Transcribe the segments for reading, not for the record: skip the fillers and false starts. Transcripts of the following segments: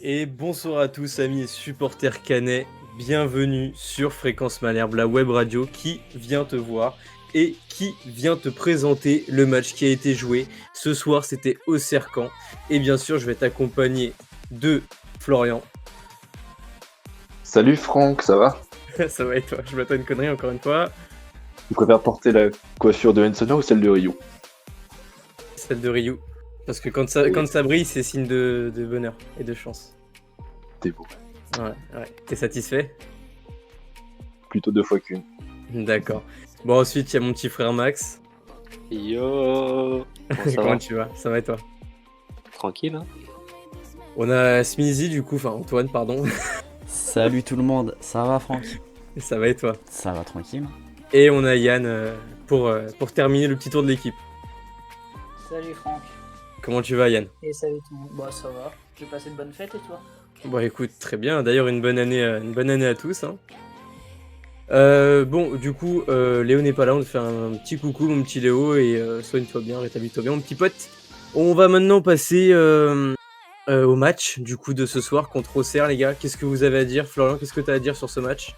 Et bonsoir à tous amis et supporters canet, bienvenue sur Fréquence Malherbe, la web radio qui vient te voir et qui vient te présenter le match qui a été joué. Ce soir c'était au Cercan et bien sûr je vais t'accompagner de Florian. Salut Franck, ça va? Ça va et toi? Je m'attends à une connerie encore une fois. Tu préfères porter la coiffure de Hensona ou celle de Ryu? Celle de Ryu. Parce que quand ça brille c'est signe de bonheur et de chance. T'es beau. Ouais. T'es satisfait? Plutôt 2 fois qu'une. D'accord. Bon ensuite il y a mon petit frère Max. Yo, Comment tu vas? Ça va et toi? Tranquille, hein? On a Smizy du coup, enfin Antoine pardon. Salut tout le monde, ça va Franck? Ça va et toi? Ça va tranquille. Et on a Yann pour terminer le petit tour de l'équipe. Salut Franck. Comment tu vas Yann? Et salut tout le monde. Bah ça va. J'ai passé de bonnes fêtes et toi? Bon écoute, très bien. D'ailleurs une bonne année à tous. Hein. Bon du coup, Léo n'est pas là, on te fait un petit coucou mon petit Léo et soigne-toi bien, rétablis-toi bien mon petit pote. On va maintenant passer au match du coup de ce soir contre Auxerre les gars. Qu'est-ce que vous avez à dire? Florian, qu'est-ce que tu as à dire sur ce match?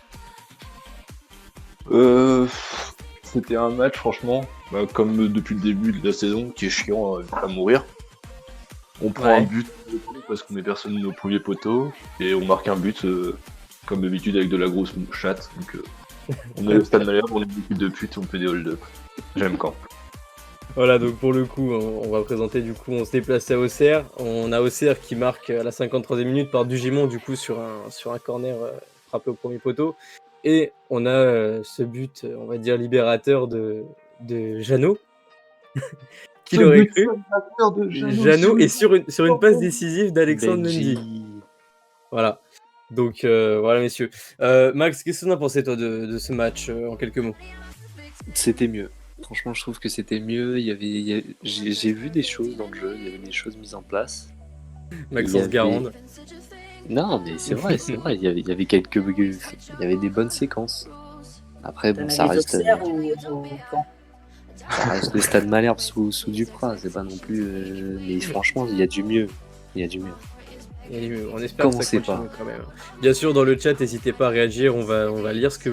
C'était un match franchement, comme depuis le début de la saison, qui est chiant à mourir. On prend Ouais. un but parce qu'on met personne au premier poteau et on marque un but comme d'habitude avec de la grosse chatte. Donc on est au stade Malherbe, on est une équipe de pute, on fait des hold-up. J'aime quand. Voilà, donc pour le coup, on va présenter du coup, on se déplace à Auxerre. On a Auxerre qui marque à la 53e minute par Dugimon du coup sur un corner frappé au premier poteau. Et on a ce but, on va dire libérateur de Jeannot. Qui l'aurait cru? Jeannot est sur une passe décisive d'Alexandre Mendy. Voilà. Donc voilà messieurs. Max, qu'est-ce que tu en as pensé toi de ce match en quelques mots? C'était mieux. Franchement, je trouve que c'était mieux. J'ai vu des choses dans le jeu, il y avait des choses mises en place. Maxence Garande. Non, mais c'est vrai, il y avait des bonnes séquences. Après, bon, ça reste le stade Malherbe sous Duprat, c'est pas non plus. Mais franchement, il y a du mieux. Et on espère que ça continue quand même. Bien sûr, dans le chat, n'hésitez pas à réagir. On va lire ce que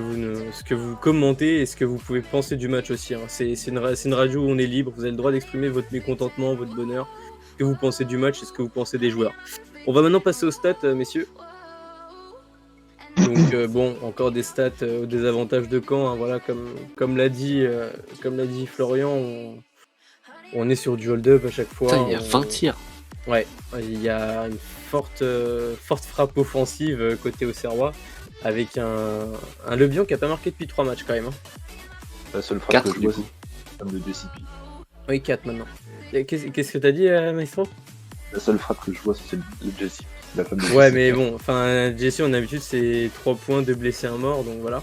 vous commentez et ce que vous pouvez penser du match aussi. Hein. C'est une radio où on est libre. Vous avez le droit d'exprimer votre mécontentement, votre bonheur, ce que vous pensez du match et ce que vous pensez des joueurs. On va maintenant passer aux stats, messieurs. Donc bon, encore des stats au désavantage de Caen. Hein, voilà, comme l'a dit Florian, on est sur du hold-up à chaque fois. Putain, il y a 20 tirs. Ouais, il y a une forte frappe offensive côté Auxerrois avec un Le Bihan qui a pas marqué depuis 3 matchs quand même. Hein. La seule frappe 4 que je vois, c'est comme de DCP. Oui, 4 maintenant. Qu'est-ce que t'as dit, Maestro? La seule frappe que je vois, c'est celle de Jesse. La femme de Ouais, Jesse. mais bon, enfin, Jesse, on a l'habitude, c'est 3 points, 2 blessés, 1 mort, donc voilà.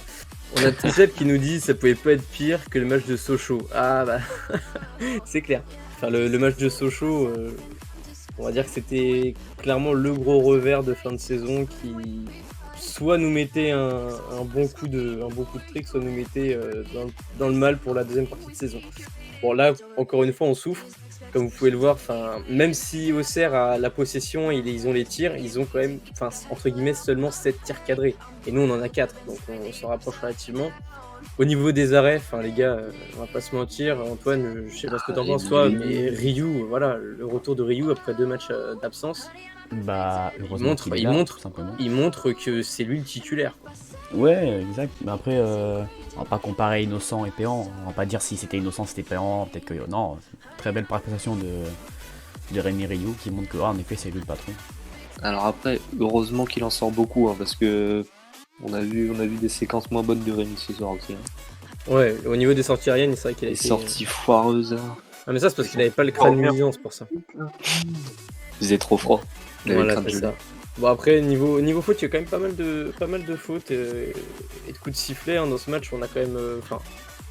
On a Tizep qui nous dit ça pouvait pas être pire que le match de Sochaux. Ah bah, c'est clair. Enfin, le match de Sochaux, on va dire que c'était clairement le gros revers de fin de saison qui soit nous mettait un bon coup de trick, soit nous mettait dans le mal pour la deuxième partie de saison. Bon là, encore une fois, on souffre. Comme vous pouvez le voir, même si Auxerre a la possession, ils ont les tirs, ils ont quand même, entre guillemets, seulement 7 tirs cadrés. Et nous, on en a 4, donc on s'en rapproche relativement. Au niveau des arrêts, les gars, on va pas se mentir. Antoine, je sais pas ce que t'en penses, toi, mais Ryu, voilà, le retour de Ryu après 2 matchs d'absence. Bah, heureusement Il montre que c'est lui le titulaire. Quoi. Ouais, exact. Mais après, on va pas comparer Innocent et Péan. On va pas dire si c'était Innocent, c'était Péan. Peut-être que non. Très belle prestation de Rémi Ryu qui montre que, en effet, c'est lui le patron. Alors après, heureusement qu'il en sort beaucoup, hein, parce que on a vu des séquences moins bonnes de Rémi ce soir aussi. Hein. Ouais, au niveau des sorties aériennes, c'est vrai qu'il a des été... sorties foireuses. Ah mais ça, c'est parce qu'il avait pas le crâne luisant, c'est pour ça. Il faisait trop froid. Voilà, c'est ça. Bon après, niveau faute, il y a quand même pas mal de fautes et de coups de sifflet. Hein, dans ce match, on a quand même...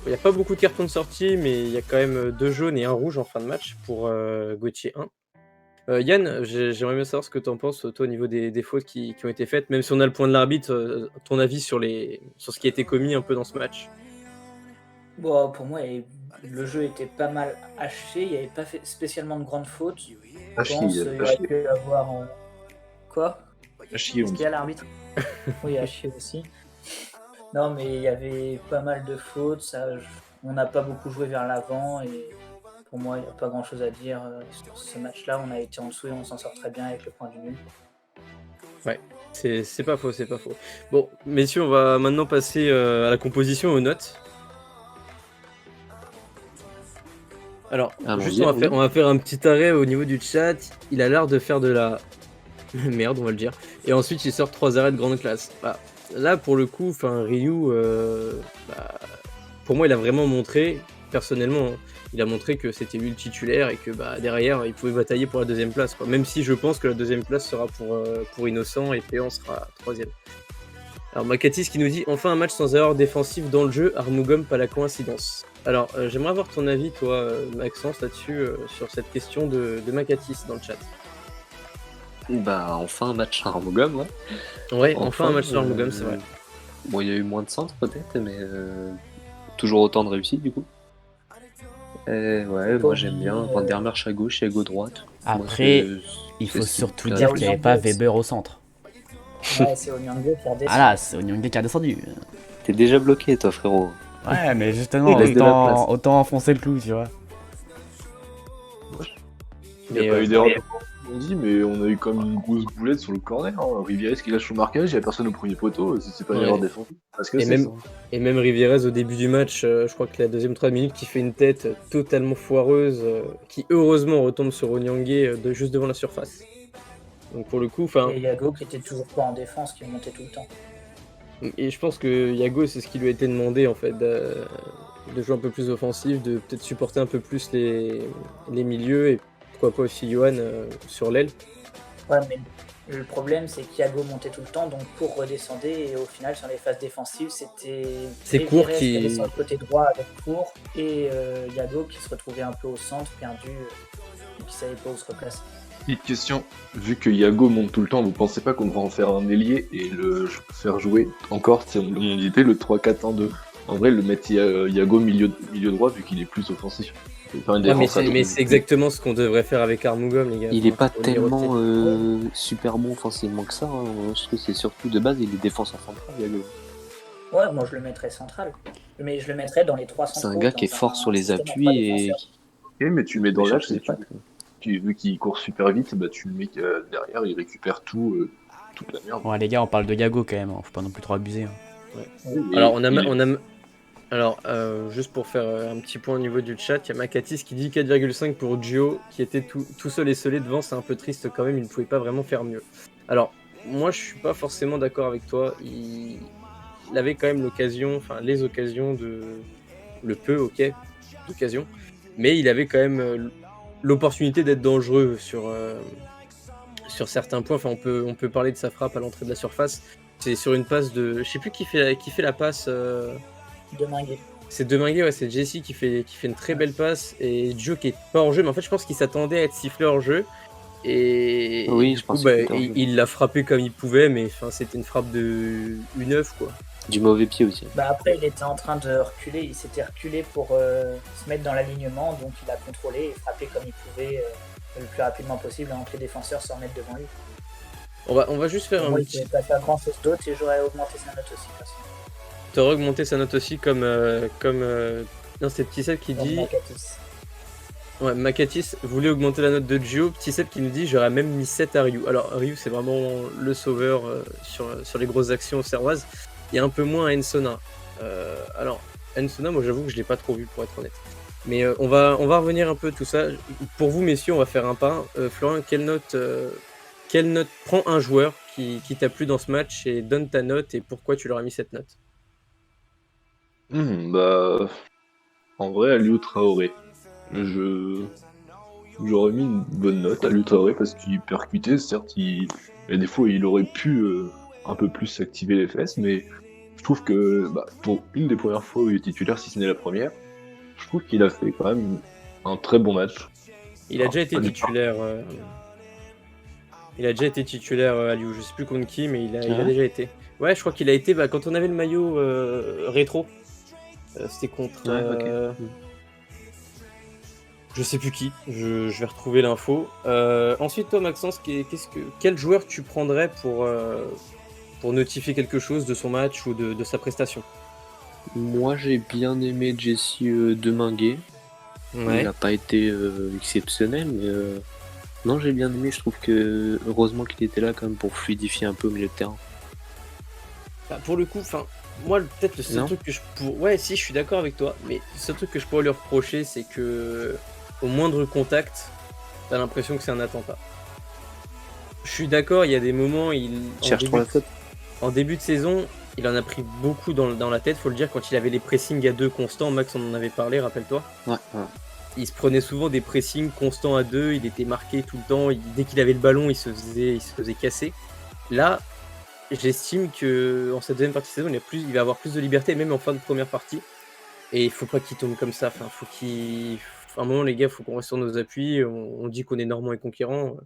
il n'y a pas beaucoup de cartons de sortie, mais il y a quand même 2 jaunes et 1 rouge en fin de match pour Gauthier 1. Yann, j'aimerais bien savoir ce que tu en penses, toi, au niveau des fautes qui ont été faites, même si on a le point de l'arbitre, ton avis sur ce qui a été commis un peu dans ce match. Bon, pour moi, le jeu était pas mal haché, il n'y avait pas fait spécialement de grandes fautes. Je pense qu'il y aurait pu avoir... Quoi? À chier, on Est-ce dit. qu'il y a l'arbitre? Oui, à chier aussi. Non, mais il y avait pas mal de fautes. On n'a pas beaucoup joué vers l'avant et pour moi, il n'y a pas grand-chose à dire sur ce match-là. On a été en dessous et on s'en sort très bien avec le point du nul. Ouais, c'est pas faux, c'est pas faux. Bon, messieurs, on va maintenant passer à la composition et aux notes. Alors, juste Allons-y, oui. on va faire un petit arrêt au niveau du chat. Il a l'air de faire de la merde, on va le dire. Et ensuite, il sort 3 arrêts de grande classe. Bah, là, pour le coup, Ryu, bah, pour moi, il a vraiment montré, personnellement, hein, il a montré que c'était lui le titulaire et que bah, derrière, il pouvait batailler pour la deuxième place, quoi. Même si je pense que la deuxième place sera pour Innocent et Péan sera troisième. Alors, Makatis qui nous dit enfin un match sans erreur défensive dans le jeu, Armugom, pas la coïncidence. Alors, j'aimerais avoir ton avis, toi, Maxence, là-dessus, sur cette question de Makatis dans le chat. Bah, enfin un match à Armugom, ouais. Ouais, enfin un match sur Armugom, c'est vrai. Bon, il y a eu moins de centres peut-être, mais toujours autant de réussite du coup. Et ouais, moi j'aime bien. Van der Merch à gauche, Yago droite. Après, Moi, il faut c'est surtout super dire qu'il n'y avait pas intéressant. Weber au centre. Ouais, c'est Onyangwe qui a descendu. Ah là, c'est Onyangde qui a descendu. T'es déjà bloqué toi frérot. Ouais, mais justement, Laisse de la place. autant enfoncer le clou, tu vois. Il n'y a Mais, pas eu d'erreur, on dit, mais on a eu comme une grosse boulette sur le corner. Hein. Rivieres qui lâche son marquage, il n'y a personne au premier poteau, si c'est pas une Ouais. erreur défensive. Parce que Et c'est même, ça. et même Rivieres au début du match, je crois que la deuxième 3 minutes, qui fait une tête totalement foireuse, qui heureusement retombe sur Onyangé juste devant la surface. Donc pour le coup, Et Yago qui était toujours pas en défense, qui montait tout le temps. et je pense que Yago, c'est ce qui lui a été demandé en fait, de jouer un peu plus offensif, de peut-être supporter un peu plus les milieux et pourquoi pas aussi Johan sur l'aile. Ouais, mais le problème, c'est qu'Yago montait tout le temps, donc pour redescendre, et au final, sur les phases défensives, c'était C'est Cour Rivieres qui- allait sur le côté droit avec Cour, et Yago qui se retrouvait un peu au centre, perdu, et qui savait pas où se replacer. Petite question, vu que Yago monte tout le temps, vous pensez pas qu'on va en faire un ailier et le faire jouer encore, si on était le 3-4-1-2. En vrai, le mettre Yago milieu droit, vu qu'il est plus offensif. Faire une Ouais, mais défense à c'est deux. mais c'est exactement ce qu'on devrait faire avec Armugom, les gars. Il est pas Faut les tellement roter. super bon offensivement que ça. Hein. Je trouve que c'est surtout de base, il est défenseur central, Yago. Ouais, moi je le mettrais central, mais je le mettrais dans les trois C'est centraux. un gars qui est dans fort sur les système à appuis trois et défenseurs. Ok, mais tu le mets dans qui l'axe, cherche les et pattes. vu qu'il court super vite, bah tu le mets derrière, il récupère tout, toute la merde. Ouais, les gars, on parle de Yago quand même, hein. Faut pas non plus trop abuser. Hein. Et Alors, il- alors juste pour faire un petit point au niveau du chat, il y a Makatis qui dit 4,5 pour Gio, qui était tout seul et solé devant. C'est un peu triste quand même, il ne pouvait pas vraiment faire mieux. Alors, moi, je suis pas forcément d'accord avec toi. Il avait quand même l'occasion, enfin, les occasions le peu, ok, d'occasion, mais il avait quand même l'opportunité d'être dangereux sur certains points. Enfin, on peut parler de sa frappe à l'entrée de la surface. C'est sur une passe de. Je sais plus qui fait la passe. De Minguet. C'est Deminguet, ouais, c'est Jesse qui fait une très belle passe et Joe qui est pas hors jeu, mais en fait je pense qu'il s'attendait à être sifflé hors jeu et Oui, du je coup pense bah, qu'il était hors jeu. il l'a frappé comme il pouvait, mais enfin c'était une frappe de U9 quoi. Du mauvais pied aussi. Bah après, il était en train de reculer, il s'était reculé pour se mettre dans l'alignement, donc il a contrôlé et frappé comme il pouvait le plus rapidement possible entre les défenseurs sans mettre devant lui. On va juste faire Pour un moi, il petit. ne pouvait pas faire grand chose d'autre et j'aurais augmenté sa note aussi. T'aurais augmenté sa note aussi comme non c'est Petit Seb qui dit. Ouais, Makatis voulait augmenter la note de Gio. Petit Seb qui nous dit j'aurais même mis 7 à Ryu. Alors Ryu c'est vraiment le sauveur sur les grosses actions serroises. Il y a un peu moins à Ensona. Alors Ensona, moi j'avoue que je l'ai pas trop vu pour être honnête. Mais on va revenir un peu tout ça. Pour vous messieurs, on va faire un pas. Florian, quelle note prend un joueur qui t'a plu dans ce match et donne ta note et pourquoi tu leur as mis cette note? Bah, en vrai, Aliou Traoré. J'aurais mis une bonne note à Aliou Traoré parce qu'il percutait, certes, et des fois il aurait pu un peu plus activer les fesses, mais je trouve que bah, pour une des premières fois où il est titulaire, si ce n'est la première, je trouve qu'il a fait quand même un très bon match. Il a déjà été pas du titulaire. Il a déjà été titulaire à Liu. Je sais plus contre qui, mais il a ouais déjà été. Ouais, je crois qu'il a été quand on avait le maillot rétro. C'était contre. Ouais, ok. Je sais plus qui, je vais retrouver l'info. Ensuite, toi, Maxence, quel joueur tu prendrais pour notifier quelque chose de son match ou de sa prestation? Moi, j'ai bien aimé Jesse Deminguet. Il n'a pas été exceptionnel, mais non, j'ai bien aimé. Je trouve que heureusement qu'il était là quand même pour fluidifier un peu au milieu de terrain. Bah, pour le coup, moi, peut-être le seul Non. truc que ouais, si, je suis d'accord avec toi, mais le seul truc que je pourrais lui reprocher, c'est que au moindre contact, t'as l'impression que c'est un attentat. Je suis d'accord, il y a des moments, Cherche trop la faute. en début de saison, il en a pris beaucoup dans la tête, faut le dire, quand il avait les pressings à 2 constants. Max, on en avait parlé, rappelle-toi. Ouais. Il se prenait souvent des pressings constants à 2, il était marqué tout le temps, dès qu'il avait le ballon, il se faisait casser. Là, j'estime que en cette deuxième partie de saison, il va avoir plus de liberté, même en fin de première partie. Et il faut pas qu'il tombe comme ça. Enfin, à un moment, les gars, faut qu'on reste sur nos appuis. On dit qu'on est normand et conquérant.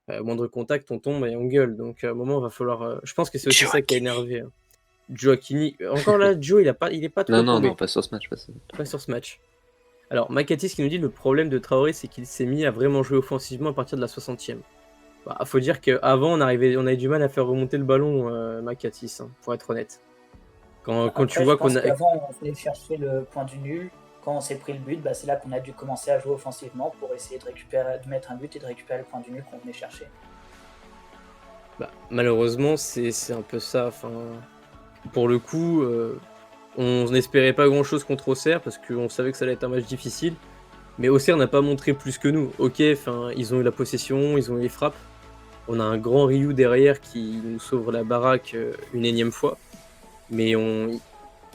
Moindre contact, on tombe et on gueule. Donc à un moment, il va falloir. Je pense que c'est aussi ça qui a énervé Gioacchini. Encore là, Joe, il est pas trop tombé. Non, pas sur ce match. Pas sur ce match. Alors, Makatis qui nous dit le problème de Traoré, c'est qu'il s'est mis à vraiment jouer offensivement à partir de la 60e. Bah, faut dire qu'avant, on avait du mal à faire remonter le ballon, Makatis, pour être honnête. Quand Après, tu vois je pense qu'on a. qu'avant, on venait chercher le point du nul. Quand on s'est pris le but, c'est là qu'on a dû commencer à jouer offensivement pour essayer de mettre un but et de récupérer le point du nul qu'on venait chercher. Bah, malheureusement, c'est un peu ça. Pour le coup, on n'espérait pas grand-chose contre Auxerre parce qu'on savait que ça allait être un match difficile. Mais Auxerre n'a pas montré plus que nous. Ok, ils ont eu la possession, ils ont eu les frappes. On a un grand Ryu derrière qui nous sauve la baraque une énième fois. Mais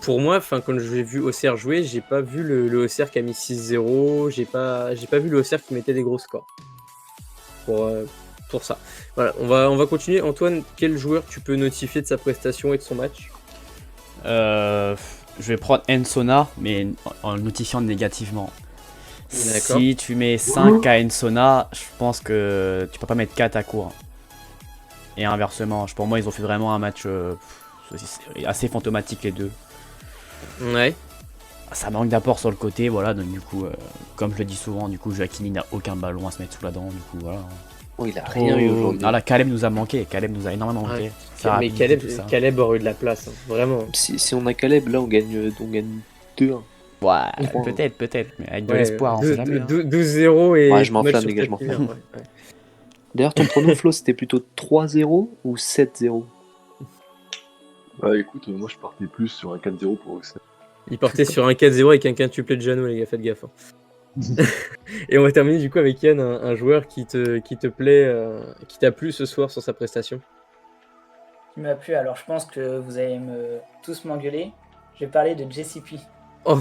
pour moi, quand j'ai vu Auxerre jouer, j'ai pas vu le Auxerre qui a mis 6-0. J'ai pas vu le Auxerre qui mettait des gros scores. Pour ça. Voilà, on va continuer. Antoine, quel joueur tu peux notifier de sa prestation et de son match? Je vais prendre Ensona, mais en le notifiant négativement. D'accord. Si tu mets 5 à Ensona, je pense que tu peux pas mettre 4 à Cour. Et inversement, pour moi, ils ont fait vraiment un match assez fantomatique les deux. Ouais. Ça manque d'apport sur le côté, voilà. Donc du coup, comme je le dis souvent, du coup, Joaquini n'a aucun ballon à se mettre sous la dent. Du coup, voilà. Oh, il a rien eu aujourd'hui. Ah là, Caleb nous a manqué. Caleb nous a énormément manqué. Ouais. Sa Mais rapidité, tout ça. Caleb aurait eu de la place, vraiment. Si on a Caleb, là, on gagne 2-1. Ouais, peut-être, mais avec de l'espoir, on sait jamais. 12-0 et. Ouais, je m'enflamme, match les gars, je sur m'enflamme. ouais. D'ailleurs, ton prono, Flo, c'était plutôt 3-0 ou 7-0? Bah écoute, moi je partais plus sur un 4-0 pour Auxerre. Il partait sur un 4-0 avec un quintuplet de Jeannot, les gars, faites gaffe. Et on va terminer du coup avec Yann, un joueur qui te plaît, qui t'a plu ce soir sur sa prestation. Qui m'a plu, alors je pense que vous allez tous m'engueuler. Je vais parler de JCP. Oh,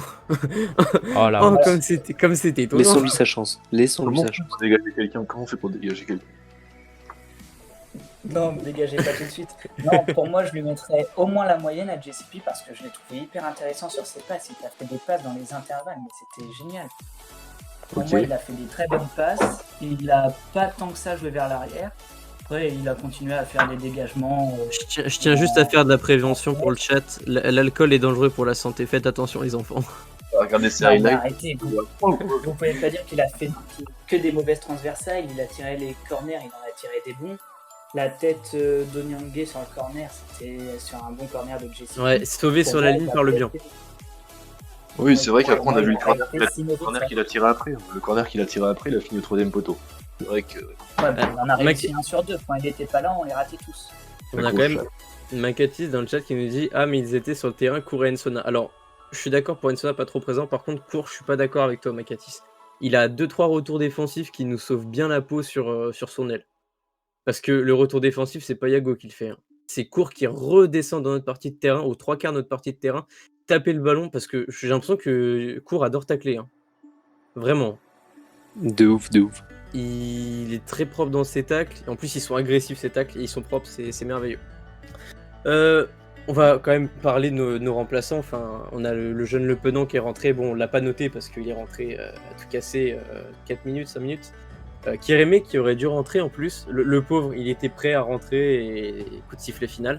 Oh là, oh comme c'était étonnant. Laissons-lui sa chance. Laissons-lui Comment sa on chance. fait pour dégager quelqu'un? Comment on fait pour dégager quelqu'un? Non, me dégagez pas tout de suite. Non, pour moi, je lui mettrais au moins la moyenne à JCP parce que je l'ai trouvé hyper intéressant sur ses passes. Il a fait des passes dans les intervalles, mais c'était génial. Pour moi, il a fait des très bonnes passes. Il a pas tant que ça joué vers l'arrière. Après, il a continué à faire des dégagements. Je tiens juste à faire de la prévention pour le chat. L'alcool est dangereux pour la santé. Faites attention, les enfants. Regardez ces Non, mais highlights. arrêtez, vous pouvez pas dire qu'il a fait que des mauvaises transversales. Il a tiré les corners, il en a tiré des bons. La tête d'Onyangé sur le corner, c'était sur un bon corner de JCP. Ouais, sauvé sur la ligne par le bien. Oui, c'est vrai qu'après on a vu le corner corner qu'il a tiré après. Le corner qu'il a tiré après, il a fini au 3ème poteau. C'est vrai que. Ouais, mais on en a réussi 1 sur 2. Quand il était pas là, on les ratait tous. On a quand même Makatis dans le chat qui nous dit ah mais ils étaient sur le terrain Cour et Ensona. Alors je suis d'accord pour Ensona pas trop présent. Par contre Cour, je suis pas d'accord avec toi Makatis. Il a 2-3 retours défensifs qui nous sauvent bien la peau sur son aile. Parce que le retour défensif, c'est pas Yago qui le fait. C'est Cour qui redescend dans notre partie de terrain, aux 3/4 de notre partie de terrain, taper le ballon, parce que j'ai l'impression que Cour adore tacler. Vraiment. De ouf. Il est très propre dans ses tacles. En plus, ils sont agressifs, ces tacles, et ils sont propres, c'est merveilleux. On va quand même parler de nos remplaçants. Enfin, on a le jeune Le Penant qui est rentré. Bon, on l'a pas noté parce qu'il est rentré à tout casser 4 minutes, 5 minutes. Kérémé qui aurait dû rentrer en plus. Le pauvre, il était prêt à rentrer et coup de sifflet final.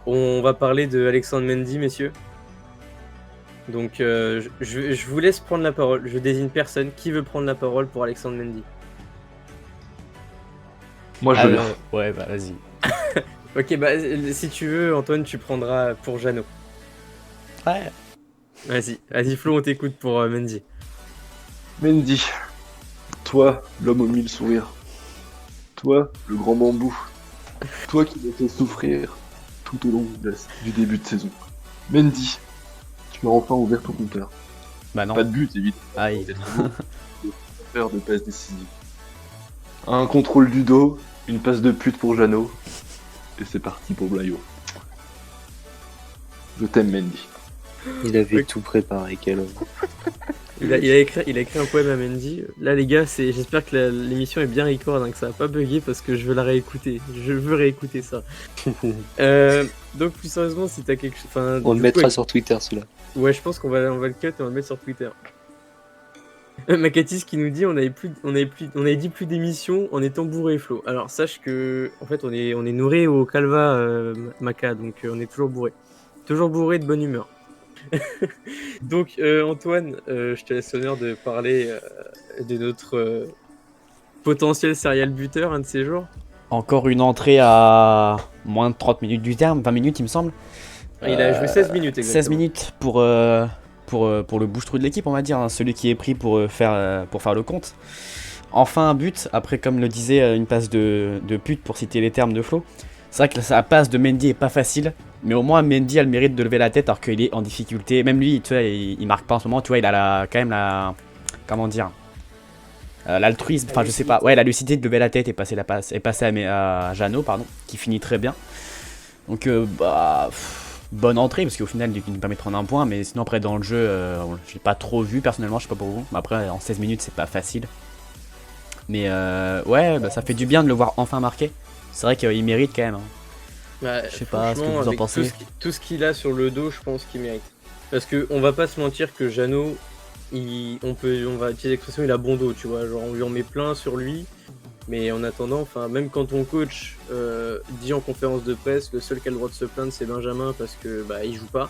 On va parler de Alexandre Mendy, messieurs. Donc je vous laisse prendre la parole. Je désigne personne. Qui veut prendre la parole pour Alexandre Mendy? Moi, je veux bien. Ouais, bah vas-y. Ok, bah si tu veux, Antoine, tu prendras pour Jeannot. Ouais. Vas-y Flo, on t'écoute pour Mendy. Mendy, toi, l'homme aux mille sourires. Toi, le grand bambou. Toi qui m'as fait souffrir tout au long du début de saison. Mendy, tu as enfin ouvert ton compteur. Bah non. Pas de but, évidemment. Aïe. Peut-être faire de passes décisives. Un contrôle du dos, une passe de pute pour Jeannot. Et c'est parti pour Blayo. Je t'aime, Mendy. Il avait tout préparé, quel homme. Il a écrit un poème à Mendy. Là les gars, j'espère que l'émission est bien record, hein, que ça va pas bugger parce que je veux la réécouter. Je veux réécouter ça. Donc plus sérieusement, si t'as quelque chose... On le mettra sur Twitter, celui-là. Ouais, je pense qu'on va le cut et on va le mettre sur Twitter. Makatis qui nous dit on avait dit plus d'émissions en étant bourré, Flo. Alors sache que en fait on est nourré au calva, Maca, donc on est toujours bourré. Toujours bourré de bonne humeur. Donc Antoine, je te laisse l'honneur de parler de notre potentiel serial buteur un de ces jours. Encore une entrée à moins de 30 minutes du terme, 20 minutes il me semble. Il a joué 16 minutes exactement. 16 minutes pour le bouche-trou de l'équipe, on va dire, hein, celui qui est pris pour faire le compte. Enfin un but, après comme le disait, une passe de pute pour citer les termes de Flo. C'est vrai que la passe de Mendy est pas facile, mais au moins Mendy a le mérite de lever la tête alors qu'il est en difficulté. Même lui, tu vois, il marque pas en ce moment, tu vois, il a quand même la... Comment dire, l'altruisme, enfin je sais pas, ouais, la lucidité de lever la tête et passer à Jeannot, pardon, qui finit très bien. Donc bonne entrée parce qu'au final il nous permet de prendre un point, mais sinon après dans le jeu je l'ai pas trop vu personnellement, je sais pas pour vous. Après en 16 minutes c'est pas facile, mais ouais, bah, ça fait du bien de le voir enfin marquer. C'est vrai qu'il mérite quand même, hein. Ouais, je sais pas ce que vous en pensez. Tout ce qu'il a sur le dos, je pense qu'il mérite. Parce que on va pas se mentir que Jeannot, on va utiliser l'expression, il a bon dos, tu vois, genre on lui en met plein sur lui. Mais en attendant, enfin, même quand ton coach dit en conférence de presse, le seul qui a le droit de se plaindre c'est Benjamin parce que bah il joue pas,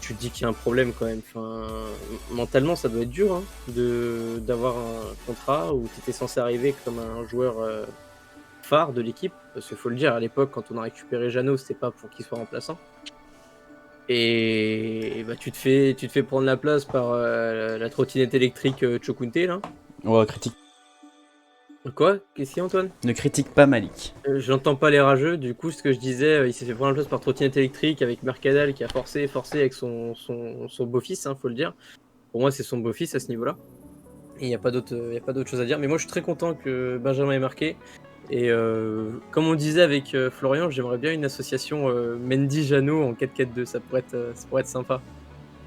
tu te dis qu'il y a un problème quand même. Enfin, mentalement ça doit être dur, hein, d'avoir un contrat où tu étais censé arriver comme un joueur phare de l'équipe. Parce qu'il faut le dire, à l'époque quand on a récupéré Jeannot, c'était pas pour qu'il soit remplaçant. Et bah, tu te fais prendre la place par la trottinette électrique Chokunte là. Ouais, critique. Quoi? Qu'est-ce qu'il y a, Antoine? Ne critique pas Malik. J'entends pas les rageux, du coup ce que je disais, il s'est fait prendre la place par trottinette électrique avec Mercadal qui a forcé avec son beau-fils, hein, faut le dire. Pour moi c'est son beau-fils à ce niveau-là. Et il n'y a pas d'autre chose à dire. Mais moi je suis très content que Benjamin ait marqué. Et comme on disait avec Florian, j'aimerais bien une association Mendy-Jeannot en 4-4-2, ça pourrait être sympa.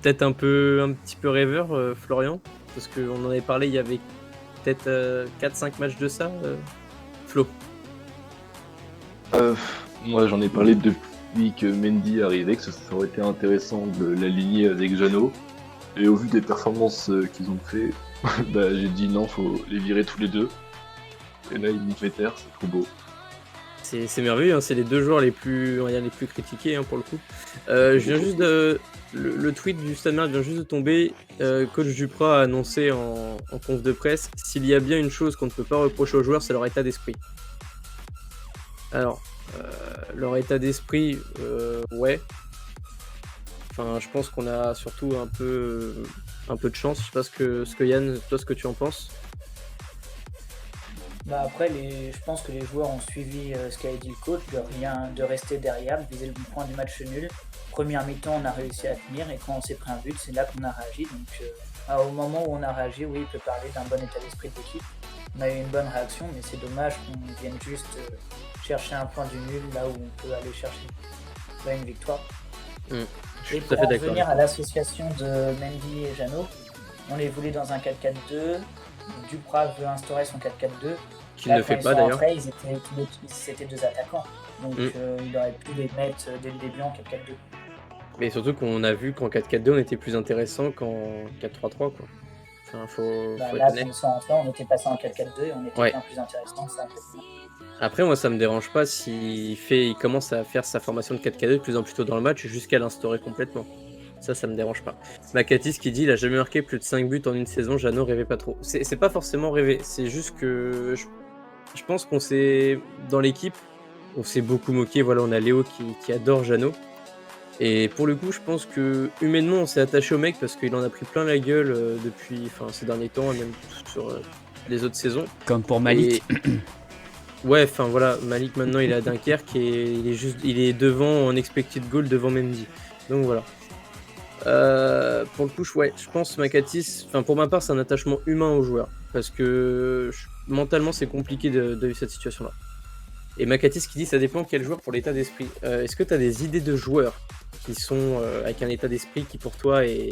Peut-être un petit peu rêveur, Florian, parce qu'on en avait parlé il y avait peut-être 4-5 matchs de ça, Flo. Moi j'en ai parlé depuis que Mendy arrivait, que ça aurait été intéressant de l'aligner avec Jeannot. Et au vu des performances qu'ils ont fait, bah, j'ai dit non, faut les virer tous les deux. Et là ils nous fait taire, c'est trop beau. C'est merveilleux, hein, c'est les deux joueurs les plus critiqués, hein, pour le coup. Je viens juste le tweet du Stade Malherbe vient juste de tomber. Coach Duprat a annoncé en conf de presse: s'il y a bien une chose qu'on ne peut pas reprocher aux joueurs, c'est leur état d'esprit. Alors, leur état d'esprit, ouais. Enfin, je pense qu'on a surtout un peu de chance. Je sais pas ce que Yann, toi, ce que tu en penses. Bah après, je pense que les joueurs ont suivi ce qu'a dit le coach, de rester derrière, de viser le point du match nul. Première mi-temps, on a réussi à tenir, et quand on s'est pris un but, c'est là qu'on a réagi. Donc au moment où on a réagi, oui, il peut parler d'un bon état d'esprit de l'équipe. On a eu une bonne réaction, mais c'est dommage qu'on vienne juste chercher un point du nul là où on peut aller chercher une victoire. Et pour en revenir à l'association de Mendy et Jeannot, on les voulait dans un 4-4-2. Duprat veut instaurer son 4-4-2. Qu'il ne fait pas d'ailleurs. Après, c'était deux attaquants. Donc il aurait pu les mettre dès le début en 4-4-2. Mais surtout qu'on a vu qu'en 4-4-2 on était plus intéressant qu'en 4-3-3 quoi. Enfin, faut là, on était passé en 4-4-2 et on était bien plus intéressant. Après, moi ça me dérange pas s'il commence à faire sa formation de 4-4-2 de plus en plus tôt dans le match jusqu'à l'instaurer complètement. Ça me dérange pas. Makatis qui dit il a jamais marqué plus de 5 buts en une saison, Jeannot rêvait pas trop. C'est pas forcément rêver, c'est juste que je pense qu'on s'est, dans l'équipe, on s'est beaucoup moqué. Voilà, on a Léo qui adore Jeannot. Et pour le coup, je pense que humainement, on s'est attaché au mec parce qu'il en a pris plein la gueule depuis ces derniers temps, et même sur les autres saisons. Comme pour Malik. Ouais, enfin voilà, Malik maintenant il est à Dunkerque et il est devant en expected goal devant Mendy. Donc voilà. Pour le coup, je pense Makatis, pour ma part, c'est un attachement humain au joueur parce que mentalement c'est compliqué de vivre cette situation-là. Et Makatis qui dit ça dépend quel joueur pour l'état d'esprit. Est-ce que tu as des idées de joueurs qui sont avec un état d'esprit qui pour toi est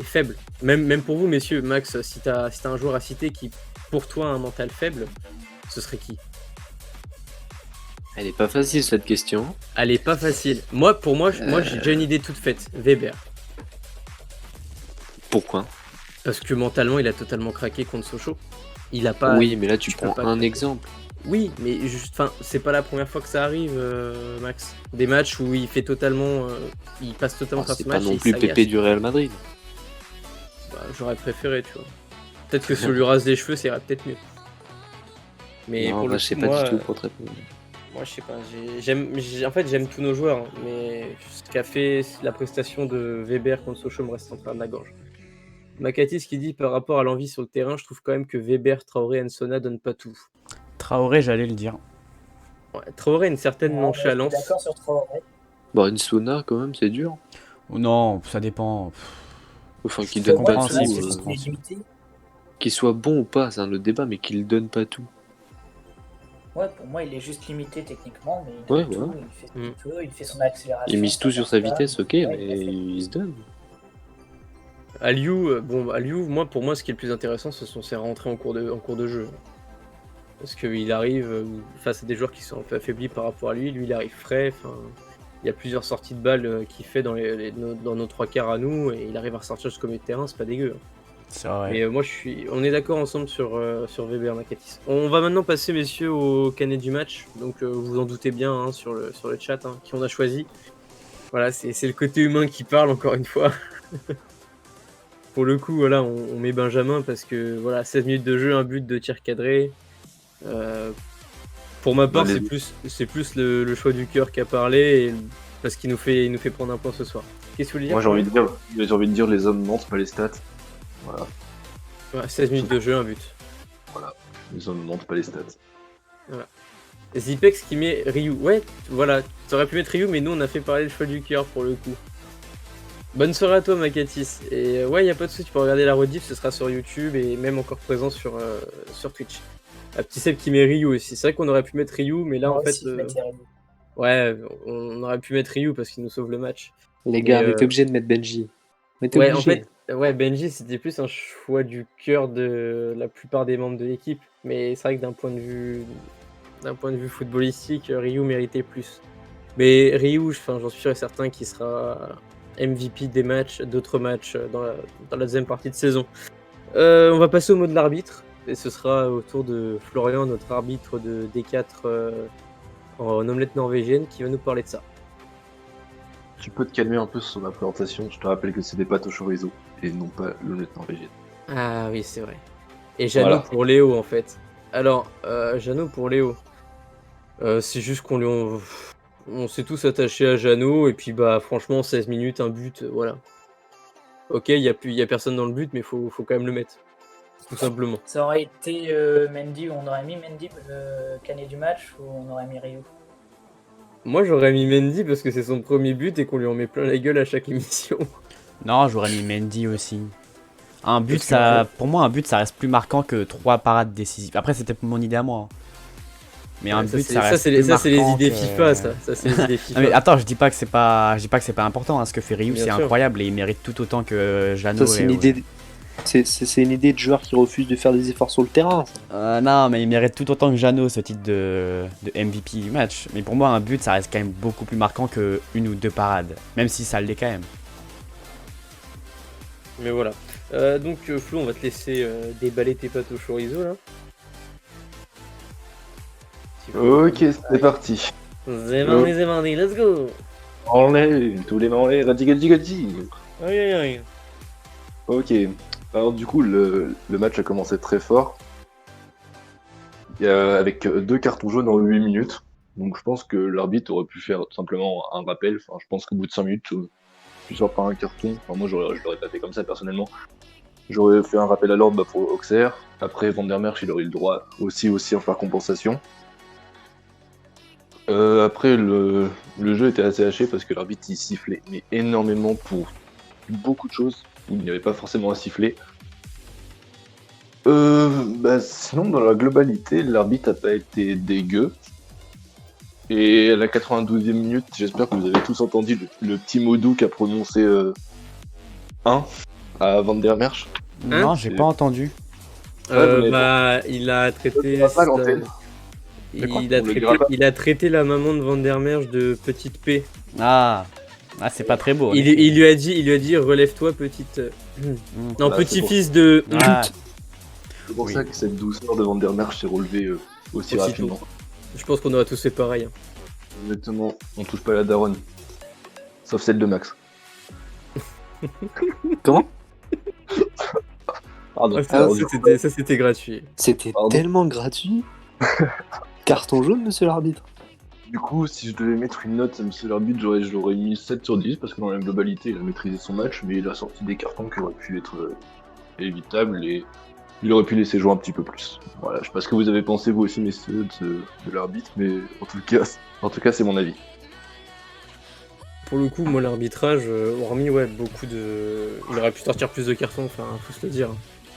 faible, même pour vous messieurs, Max, si t'as un joueur à citer qui pour toi a un mental faible, ce serait qui? Elle est pas facile cette question. Elle est pas facile. Pour moi j'ai déjà une idée toute faite. Weber. Pourquoi? Parce que mentalement il a totalement craqué contre Sochaux. Il a pas. Oui, mais là tu prends un exemple. Oui, mais c'est pas la première fois que ça arrive, Max. Des matchs où il fait totalement, il passe totalement par ce match. C'est pas non plus Pépé du Real Madrid. Bah, j'aurais préféré, tu vois. Peut-être que si on lui rase les cheveux, ça irait peut-être mieux. Mais non, pour je sais pas du tout pour te répondre. Moi, je sais pas. J'aime tous nos joueurs, hein, mais ce qu'a fait la prestation de Weber contre Sochaux me reste en train de la gorge. Makatis qui dit par rapport à l'envie sur le terrain, je trouve quand même que Weber, Traoré, Ensona donnent pas tout. Traoré, j'allais le dire. Ouais, Traoré a une certaine nonchalance. Je suis d'accord sur Traoré. Bon, Ensona, quand même, c'est dur. Non, ça dépend. Enfin, qu'il donne pas tout. Qu'il soit bon ou pas, c'est un autre débat, mais qu'il donne pas tout. Ouais, pour moi, il est juste limité techniquement, mais ouais. tout, il fait ce qu'il peut, il fait son accélération. Il mise tout sur sa vitesse, ok, ouais, mais il se donne. Aliou, pour moi, ce qui est le plus intéressant, ce sont ses rentrées en cours de jeu. Parce qu'il arrive face à des joueurs qui sont un peu affaiblis par rapport à lui, il arrive frais, il y a plusieurs sorties de balles qu'il fait dans nos trois quarts à nous, et il arrive à ressortir jusqu'au milieu de terrain, c'est pas dégueu. C'est vrai. Mais on est d'accord ensemble sur Weber, Makatis. On va maintenant passer, messieurs, au canet du match. Donc vous en doutez bien hein, sur le chat, hein, qui on a choisi. Voilà, c'est le côté humain qui parle, encore une fois. Pour le coup, voilà, on met Benjamin parce que voilà, 16 minutes de jeu, un but de tir cadré. Pour ma part, c'est plus le choix du cœur qui a parlé, parce qu'il nous fait prendre un point ce soir. Qu'est-ce que vous voulez dire? Moi j'ai envie de dire les hommes mentent, pas les stats. Voilà. Ouais, 16 minutes de jeu, un but. Voilà, les hommes mentent, pas les stats. Voilà. Zipex qui met Ryu. Ouais, voilà, t'aurais pu mettre Ryu, mais nous on a fait parler le choix du cœur pour le coup. Bonne soirée à toi, Makatis. Et ouais, y a pas de souci, tu peux regarder la rediff, ce sera sur YouTube et même encore présent sur Twitch. Un petit Seb qui met Ryu aussi. C'est vrai qu'on aurait pu mettre Ryu, mais là en fait. Ouais, on aurait pu mettre Ryu parce qu'il nous sauve le match. Les gars, on était obligé de mettre Benji. Ouais, en fait, Benji c'était plus un choix du cœur de la plupart des membres de l'équipe. Mais c'est vrai que d'un point de vue footballistique, Ryu méritait plus. Mais Ryu, j'en suis sûr et certain qu'il sera MVP des matchs, d'autres matchs dans la deuxième partie de saison. On va passer au mot de l'arbitre. Et ce sera au tour de Florian, notre arbitre de D4 en omelette norvégienne, qui va nous parler de ça. Tu peux te calmer un peu sur ma présentation, je te rappelle que c'est des pâtes au chorizo et non pas l'omelette norvégienne. Ah oui, c'est vrai. Et Jeannot pour Léo en fait. Alors, Jeannot pour Léo. C'est juste on s'est tous attachés à Jeannot et puis bah franchement 16 minutes, un but, voilà. Ok, il y a personne dans le but mais faut quand même le mettre. Tout simplement. Ça aurait été Mendy, on aurait mis Mendy le canet du match ou on aurait mis Ryu? Moi j'aurais mis Mendy parce que c'est son premier but et qu'on lui en met plein la gueule à chaque émission. Non, j'aurais mis Mendy aussi. Pour moi, un but ça reste plus marquant que 3 parades décisives. Après, c'était mon idée à moi. Mais un but, ça reste plus marquant. C'est les idées FIFA, ça. C'est les idées FIFA. Non, mais attends, je dis pas que c'est pas important. Hein. Ce que fait Ryu, c'est incroyable et il mérite tout autant que Jeannot. C'est une idée. C'est une idée de joueur qui refuse de faire des efforts sur le terrain. Non, mais il mérite tout autant que Jeannot ce titre de MVP du match. Mais pour moi, un but, ça reste quand même beaucoup plus marquant que une ou deux parades. Même si ça l'est quand même. Mais voilà. Donc, Flo, on va te laisser déballer tes pâtes au chorizo, là. Ok, c'est parti. C'est parti, let's go. En l'air, tous les mains en l'air, radzi. Aïe aïe aïe. Ok. Alors du coup, le match a commencé très fort. Avec 2 cartons jaunes en 8 minutes. Donc je pense que l'arbitre aurait pu faire tout simplement un rappel. Enfin, je pense qu'au bout de 5 minutes, tu sors par un carton. Enfin, moi, je l'aurais pas fait comme ça personnellement. J'aurais fait un rappel à l'ordre pour Auxerre. Après, Van der Merch, il aurait eu le droit aussi en faire compensation. Après, le jeu était assez haché parce que l'arbitre il sifflait mais énormément pour beaucoup de choses où il n'y avait pas forcément à siffler. Sinon, dans la globalité, l'arbitre n'a pas été dégueu. Et à la 92e minute, j'espère que vous avez tous entendu le petit mot doux qu'a prononcé 1 à Van der Merch. Non, j'ai c'est- pas entendu. Il a traité. Pas l'antenne. Il quoi a, On le traité, dira pas. il a traité la maman de Van der Merch de petite P. Ah, c'est pas très beau. Il lui a dit relève-toi petite. Non, Voilà, petit-fils de. Ah, C'est pour Oui. ça que cette douceur de Van der Merch s'est relevée aussi Aussitôt. rapidement. Je pense qu'on aurait tous fait pareil. Hein. Exactement, on touche pas la daronne. Sauf celle de Max. Comment? Pardon. Ah, ça, c'était gratuit. C'était Pardon. tellement gratuit. Carton jaune, monsieur l'arbitre. Du coup, si je devais mettre une note à monsieur l'arbitre, j'aurais mis 7 sur 10 parce que dans la globalité, il a maîtrisé son match, mais il a sorti des cartons qui auraient pu être évitables et il aurait pu laisser jouer un petit peu plus. Voilà, je sais pas ce que vous avez pensé vous aussi, messieurs, de l'arbitre, mais en tout cas, c'est mon avis. Pour le coup, moi, l'arbitrage, hormis beaucoup de. Il aurait pu sortir plus de cartons, enfin, faut se le dire.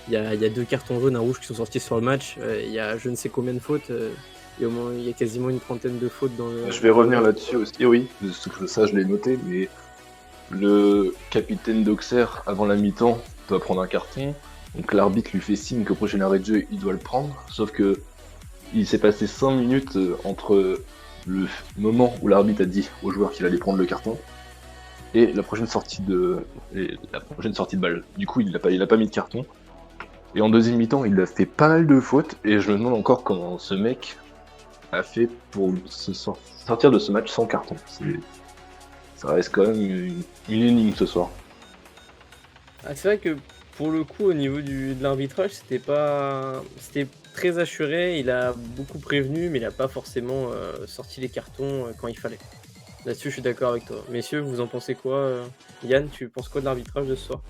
Il y a 2 cartons jaunes, un rouge qui sont sortis sur le match. Il y a je ne sais combien de fautes. Il y a quasiment une trentaine de fautes dans le. Je vais revenir là-dessus aussi, oui, ça je l'ai noté, mais le capitaine d'Auxerre, avant la mi-temps, doit prendre un carton. Donc l'arbitre lui fait signe qu'au prochain arrêt de jeu, il doit le prendre. Sauf que il s'est passé 5 minutes entre le moment où l'arbitre a dit aux joueurs qu'il allait prendre le carton et la prochaine sortie de balle. Du coup, il a pas mis de carton. Et en deuxième mi-temps, il a fait pas mal de fautes et je me demande encore comment ce mec a fait pour sortir de ce match sans carton. Ça reste quand même une énigme ce soir. Ah, c'est vrai que pour le coup, au niveau de l'arbitrage, c'était très assuré. Il a beaucoup prévenu, mais il n'a pas forcément sorti les cartons quand il fallait. Là-dessus, je suis d'accord avec toi. Messieurs, vous en pensez quoi Yann, tu penses quoi de l'arbitrage de ce soir?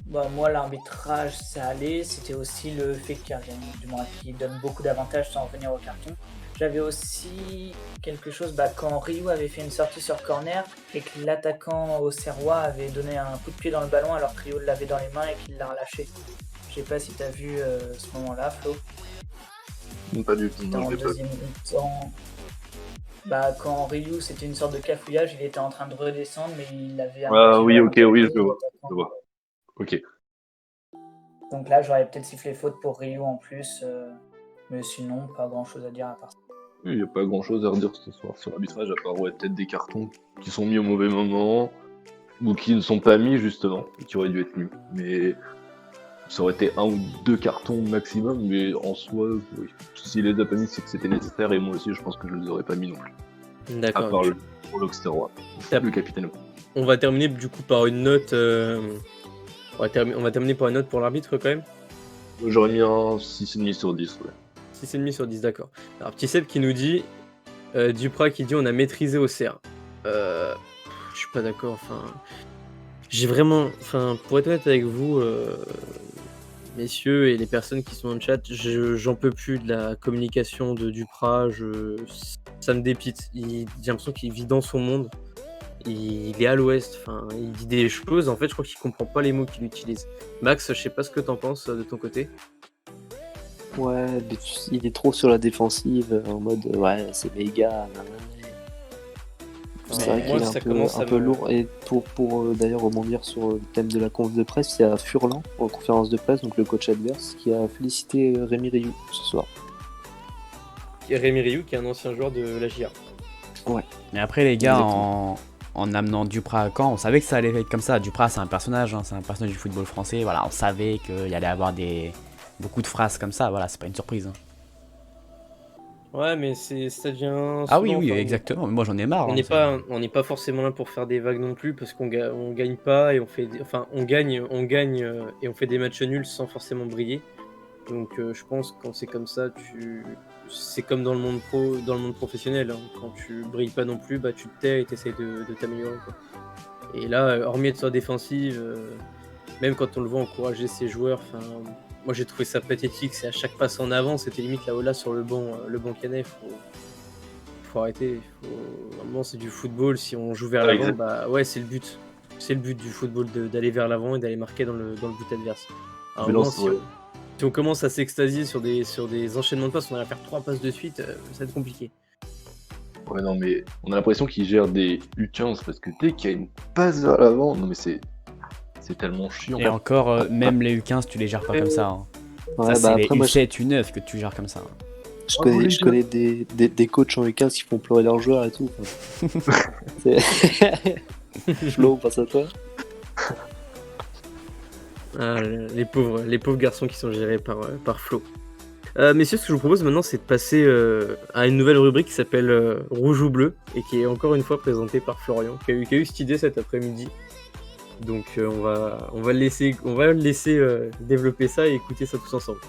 Bah, moi, l'arbitrage, ça allait. C'était aussi le fait qu'il donne beaucoup d'avantages sans revenir au carton. J'avais aussi quelque chose quand Ryu avait fait une sortie sur corner et que l'attaquant auxerrois avait donné un coup de pied dans le ballon alors que Ryu l'avait dans les mains et qu'il l'a relâché. Je sais pas si t'as vu ce moment-là, Flo. Pas du tout, C'était non, en je l'ai pas vu. deuxième mi-temps. Quand Ryu, c'était une sorte de cafouillage, il était en train de redescendre, mais il avait un Ah pied oui, dans ok, le oui, tapis, je le vois. l'attaquant. Je vois. Ok. Donc là, j'aurais peut-être sifflé faute pour Ryu en plus, mais sinon, pas grand-chose à dire à part ça. Il n'y a pas grand chose à redire ce soir sur l'arbitrage, à part peut-être des cartons qui sont mis au mauvais moment, ou qui ne sont pas mis justement, et qui auraient dû être mis. Mais ça aurait été 1 ou 2 cartons maximum, mais en soi, oui. S'il les a pas mis, c'est que c'était nécessaire, et moi aussi, je pense que je les aurais pas mis non plus. À D'accord. part pour l'Auxerrois, le capitaine. On va terminer du coup par une note. On va terminer par une note pour l'arbitre quand même. J'aurais mis un 6,5 sur 10, ouais. 6,5 sur 10, d'accord. Alors, petit Seb qui nous dit Duprat qui dit on a maîtrisé Auxerre. Je suis pas d'accord. Enfin, j'ai vraiment. Enfin, pour être honnête avec vous, messieurs et les personnes qui sont dans le chat, j'en peux plus de la communication de Duprat. Ça me dépite. J'ai l'impression qu'il vit dans son monde. Il est à l'ouest. Enfin, il dit des choses. En fait, je crois qu'il comprend pas les mots qu'il utilise. Max, je sais pas ce que t'en penses de ton côté. Ouais, mais il est trop sur la défensive, en mode ouais, c'est méga. C'est vrai moi, qu'il ça est commence un à peu me- lourd. Et pour d'ailleurs rebondir sur le thème de la conf de presse, il y a Furlan en conférence de presse, donc le coach adverse, qui a félicité Rémi Rioux ce soir. Rémi Rioux, qui est un ancien joueur de la JA. Mais après, les gars, Exactement. en amenant Duprat à Caen, on savait que ça allait être comme ça. Duprat, c'est un personnage, hein, c'est un personnage du football français. Voilà, on savait qu'il y allait avoir beaucoup de phrases comme ça. Voilà, c'est pas une surprise. Hein. Ouais, mais ça devient Ah oui, saoulant, oui, enfin, exactement. Moi, j'en ai marre. on hein, n'est ça. pas forcément là pour faire des vagues non plus parce on gagne pas et enfin on gagne et on fait des matchs nuls sans forcément briller. Donc je pense que quand c'est comme ça, c'est comme dans le monde professionnel. Hein. Quand tu brilles pas non plus, bah tu te tais et t'essayes de t'améliorer, quoi. Et là, hormis être sur défensive, même quand on le voit encourager ses joueurs, enfin, moi j'ai trouvé ça pathétique. C'est à chaque passe en avant, c'était limite là là sur le banc canet. Faut arrêter. À un moment, c'est du football. Si on joue vers Ouais, l'avant, exact. bah ouais, c'est le but. C'est le but du football d'aller vers l'avant et d'aller marquer dans le but adverse. À un Mais non, moment, ouais. si on commence à s'extasier sur des enchaînements de passes, on va faire 3 passes de suite, ça va être compliqué. Ouais, non, mais on a l'impression qu'il gère des U15 parce que dès qu'il y a une passe vers l'avant, non, mais c'est tellement chiant. Et encore, même les U15, tu les gères pas comme ça. Hein. Ouais, Ça, bah c'est les après, moi, U7, U9 que tu gères comme ça. je connais des coachs en U15 qui font pleurer leurs joueurs et tout. Flo, on passe à toi. Ah, les pauvres garçons qui sont gérés par Flo. Messieurs, ce que je vous propose maintenant, c'est de passer à une nouvelle rubrique qui s'appelle Rouge ou Bleu et qui est encore une fois présentée par Florian, qui a eu cette idée cet après-midi. Donc on va le laisser développer ça et écouter ça tous ensemble.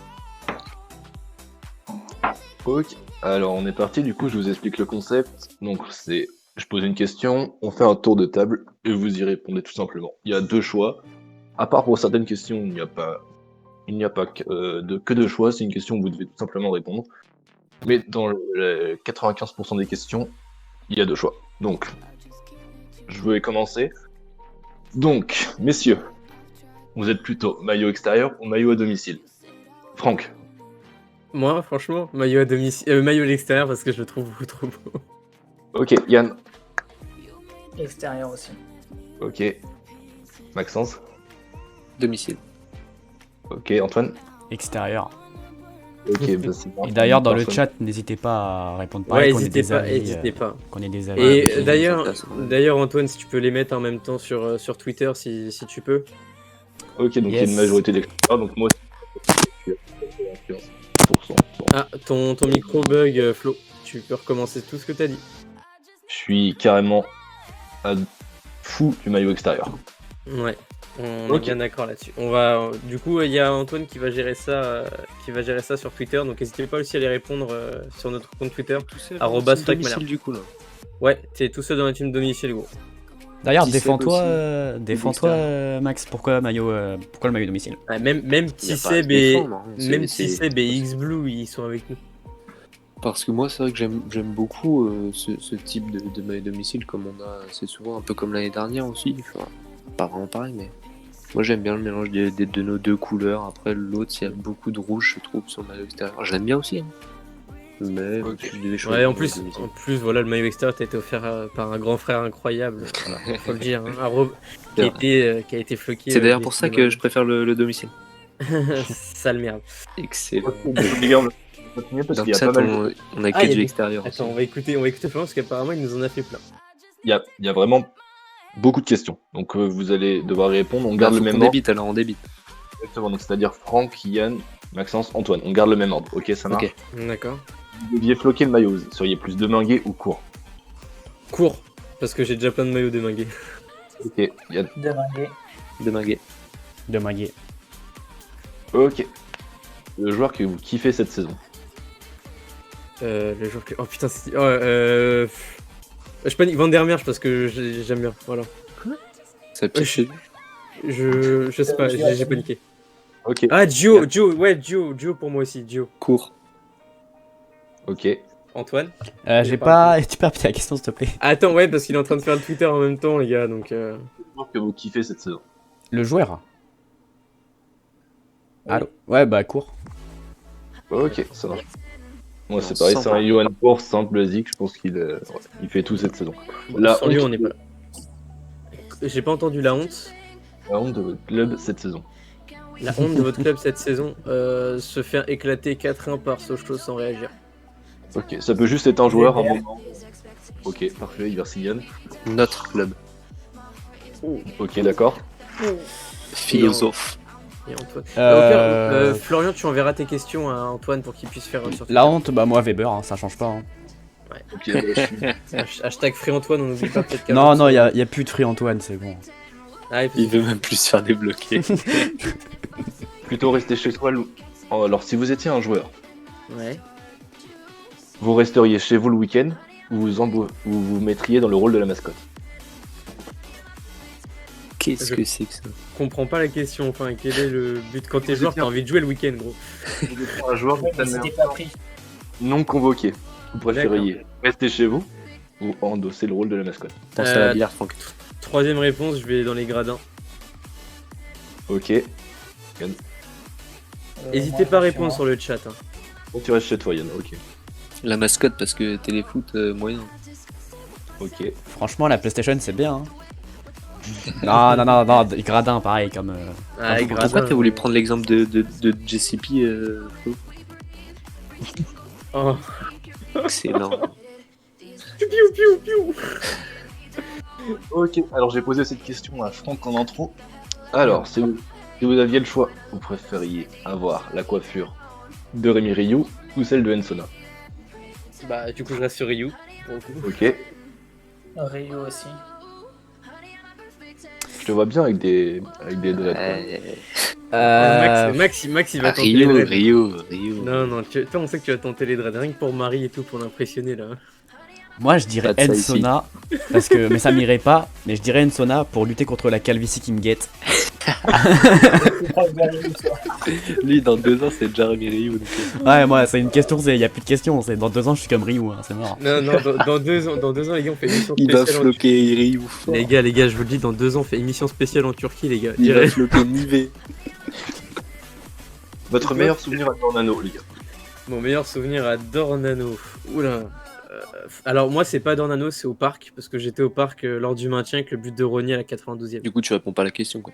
Ok. Alors on est parti, du coup je vous explique le concept. Donc je pose une question, on fait un tour de table et vous y répondez tout simplement. Il y a 2 choix. À part pour certaines questions, il n'y a pas que 2 choix, c'est une question où vous devez tout simplement répondre. Mais dans les 95% des questions, il y a 2 choix. Donc, je vais commencer. Donc, messieurs, vous êtes plutôt maillot extérieur ou maillot à domicile? Franck. Moi, franchement, maillot à domicile, maillot à l'extérieur parce que je le trouve beaucoup trop beau. Ok, Yann. Extérieur aussi. Ok. Maxence. Domicile. Ok, Antoine. Extérieur. Ok, bah c'est bon. Et d'ailleurs, dans le Personne. chat, n'hésitez pas à répondre pareil, qu'on ait des avis. hésitez pas. Qu'on ait des avis. Et Ouais, d'ailleurs, Antoine, si tu peux les mettre en même temps sur Twitter, si tu peux. Ok, donc il y a Yes. une majorité d'extérieur, donc moi aussi. Je suis à 15%. Ah, ton micro bug, Flo. Tu peux recommencer tout ce que t'as dit. Je suis carrément fou du maillot extérieur. Ouais, on Ok. est bien d'accord là-dessus. Du coup, il y a Antoine qui va gérer ça sur Twitter. Donc n'hésitez pas aussi à les répondre sur notre compte Twitter. domicile du coup là. Ouais, t'es tout seul dans la team domicile, gros. D'ailleurs, Qui sait défends-toi, extérieur. Max. Pourquoi le maillot domicile? Ouais, même Il y a pas à se défendre, hein. T-Seb et X-Blue, ils sont avec nous. Parce que moi, c'est vrai que j'aime beaucoup ce type de maillot domicile, comme on a assez souvent, un peu comme l'année dernière aussi. Enfin, pas vraiment pareil, mais moi j'aime bien le mélange de nos 2 couleurs. Après, l'autre, il y a beaucoup de rouge, je trouve, sur le maillot extérieur. J'aime bien aussi, hein. Mais Ok. si je devais Ouais, choisir en un maillot plus, domicile. voilà, le maillot extérieur t'a été offert par un grand frère incroyable. Voilà, faut le dire. Hein, C'est vrai. qui a été floqué. C'est d'ailleurs pour ça que je préfère le domicile. Sale merde. Excellent. Les gars, on va continuer parce Dans qu'il le y a chat, pas mal. on a Ah, que il y a du des- extérieur aussi. Attends, on va écouter Florent parce qu'apparemment il nous en a fait plein. Il y a vraiment beaucoup de questions. Donc vous allez devoir répondre. On Bah, garde faut le même qu'on ordre. débite alors, on débite. Exactement. Donc c'est-à-dire Franck, Yann, Maxence, Antoine. On garde le même ordre. Ok, ça marche. Ok. D'accord. Vous deviez floquer le maillot. Vous seriez plus demingué ou court? Court, parce que j'ai déjà plein de maillots démingués. Ok. Il y a... Demingué. Demingué. De Maguet. Ok. Le joueur que vous kiffez cette saison. Le jour que. Oh putain, c'est. Je panique Van der Merch parce que j'aime bien. Voilà. Ça pique chez lui. Je sais pas, j'ai paniqué. Ok. Ah, Gio, pour moi aussi, Gio. Court. Ok. Antoine? J'ai pas. Tu peux répéter la question, s'il te plaît. Attends, ouais, parce qu'il est en train de faire le Twitter en même temps, les gars, donc. Le joueur que vous kiffez cette saison. Le joueur. Oui. Allô? Ouais, bah, court. Ok, ça marche. Moi c'est Non, pareil, sans c'est un parler. Johan Court, simple, basique. Je pense il fait tout cette saison. La Sans lui, honte- on n'est pas là. J'ai pas entendu la honte. La honte de votre club cette saison. La honte de votre club cette saison, se faire éclater 4-1 par Sochaux sans réagir. Ok, ça peut juste être un joueur, un Weber. moment. Ok, parfait, merci Yann. Notre club. Ok, d'accord. Philosophe. Et Antoine. Euh, Florian, tu enverras tes questions à Antoine pour qu'il puisse faire sur La honte, bah moi Weber, hein, ça change pas. Hein. Ok, bah, je suis- Hashtag Free Antoine, on n'oublie pas peut-être qu'un Non, jour, non, c'est- y a plus de Free Antoine, c'est bon. Ah, et puis- Il veut même plus se faire débloquer. plutôt rester chez soi. Alors, si vous étiez un joueur, Ouais. vous resteriez chez vous le week-end ou vous vous mettriez dans le rôle de la mascotte. Qu'est-ce que c'est que ça? Je comprends pas la question. Enfin, quel est le but quand t'es joueur, t'as envie de jouer le week-end, gros. Vous êtes un joueur Ouais, mais c'était pas pris. non convoqué. Vous préfériez rester chez vous ou endosser le rôle de la mascotte. Pense à la bière, Franck. Troisième réponse, je vais dans les gradins. Ok. N'hésitez pas à répondre sur le chat. Hein. Donc tu restes chez toi, Yann. Ok. La mascotte, parce que téléfoot, moyen. Ok. Franchement, la PlayStation, c'est bien. Hein. non, des gradins, pareil, comme. Ah, les Pourquoi gradins, t'as voulu prendre l'exemple de JCP Flo? Oh. Excellent. Piou, piou, piou. Ok. Alors j'ai posé cette question à Franck en intro. Alors, si vous aviez le choix, vous préfériez avoir la coiffure de Rémi Rioux ou celle de Ensona. Bah, du coup, je reste sur Ryu. Pour le coup. Ok. Rio aussi. Je te vois bien avec des dreads. Max, il va tenter les dreads. Rio. Non, toi, on sait que tu vas tenter les dreads. Rien que pour Marie et tout, pour l'impressionner là. Moi, je dirais Pas de ça Ensona, parce que, mais ça m'irait pas, mais je dirais Ensona pour lutter contre la calvitie qui me guette. Lui, dans 2 ans, c'est déjà Rémi Rioux. Ouais, moi, c'est une question, y a plus de questions, c'est dans 2 ans, je suis comme Ryu, hein, c'est mort. Non, dans 2 ans, les gars, on fait émission Il va spéciale. floquer Rioux. Les gars, je vous le dis, dans 2 ans, on fait émission spéciale en Turquie, les gars. Il va Direct. floquer Nivet. Votre meilleur souvenir à Dornano, les gars. Mon meilleur souvenir à Dornano. Oula. Alors, moi, c'est pas Dornano, c'est au parc, parce que j'étais au parc lors du maintien avec le but de Rogny à la 92e. Du coup, tu réponds pas à la question, quoi.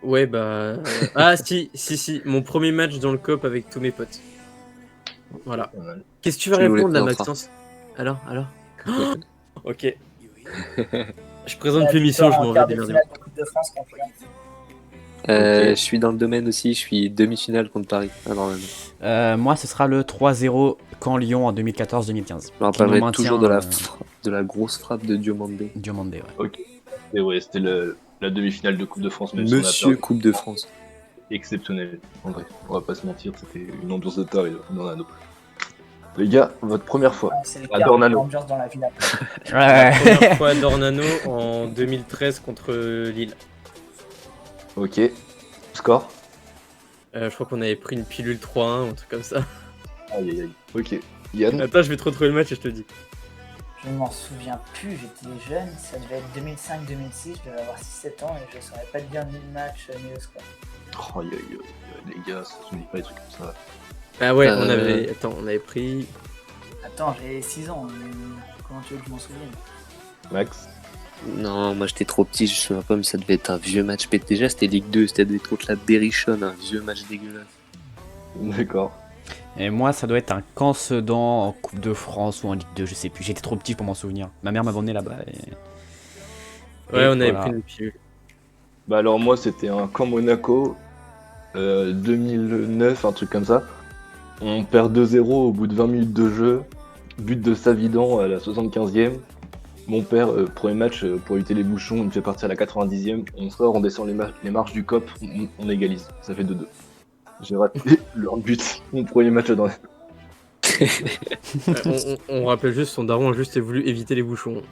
Ouais, bah. Ah, si. Mon premier match dans le COP avec tous mes potes. Voilà. Qu'est-ce que tu vas Tu nous répondre là, les Maxence? Alors Ok. Je présente plus l'émission, je m'en vais vais démerder. de Coupe de France contre Lyon. Je suis dans le domaine aussi, je suis demi-finale contre Paris. Moi, ce sera le 3-0 camp Lyon en 2014-2015. Je me Qui rappellerai nous toujours maintient, de la grosse frappe de Diomandé. Diomandé, ouais. Et ouais, c'était la demi-finale de Coupe de France. Même si on a Monsieur perdu. Coupe de France. Exceptionnel. En vrai, on va pas se mentir, c'était une ambiance de taré dans l'anneau. Les gars, votre première fois. C'est le À quart de Dornano. l'ambiance dans la ville. La première fois à Dornano en 2013 contre Lille. Ok. Score. Je crois qu'on avait pris une pilule 3-1 ou un truc comme ça. Aïe aïe aïe. Ok. Yann. Attends, je vais te retrouver le match et je te le dis. Je m'en souviens plus, j'étais jeune, ça devait être 2005-2006, je devais avoir 6-7 ans et je saurais pas te dire ni le match ni le score. Oh, aïe aïe aïe. Les gars, ça se dit pas des trucs comme ça. Ah ouais, on avait pris. Attends, j'ai 6 ans, comment tu veux que je m'en souvienne? Max. Non, moi j'étais trop petit, je me souviens pas, mais ça devait être un vieux match. Déjà, c'était Ligue 2, c'était des contre la Berrichonne, un vieux match dégueulasse. D'accord. Et moi, ça doit être un camp Sedan en Coupe de France ou en Ligue 2, je sais plus. J'étais trop petit pour m'en souvenir. Ma mère m'a emmené là-bas. Ouais, on avait voilà. pris une pilule. Bah alors moi c'était un camp Monaco 2009, un truc comme ça. On perd 2-0 au bout de 20 minutes de jeu. But de Savidan à la 75e. Mon père, premier match, pour éviter les bouchons, il me fait partir à la 90e. On sort, on descend les marches du COP, on égalise. Ça fait 2-2. J'ai raté leur but, mon premier match dans On rappelle juste, son daron a juste voulu éviter les bouchons.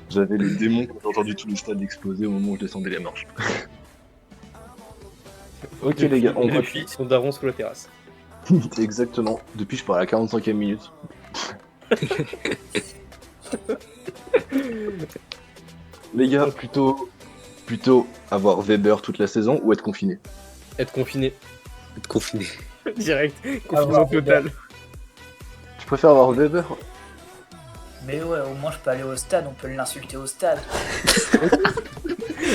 J'avais le démon quand j'ai entendu tout le stade exploser au moment où je descendais les marches. Ok les gars, on Et va puis son daron sous la terrasse. Exactement. Depuis je pars à la 45e minute. Les gars, plutôt avoir Weber toute la saison ou être confiné. Être confiné. Être confiné. Direct. Confinement Avoir total. Tu préfères avoir Weber? Mais ouais, au moins je peux aller au stade, on peut l'insulter au stade.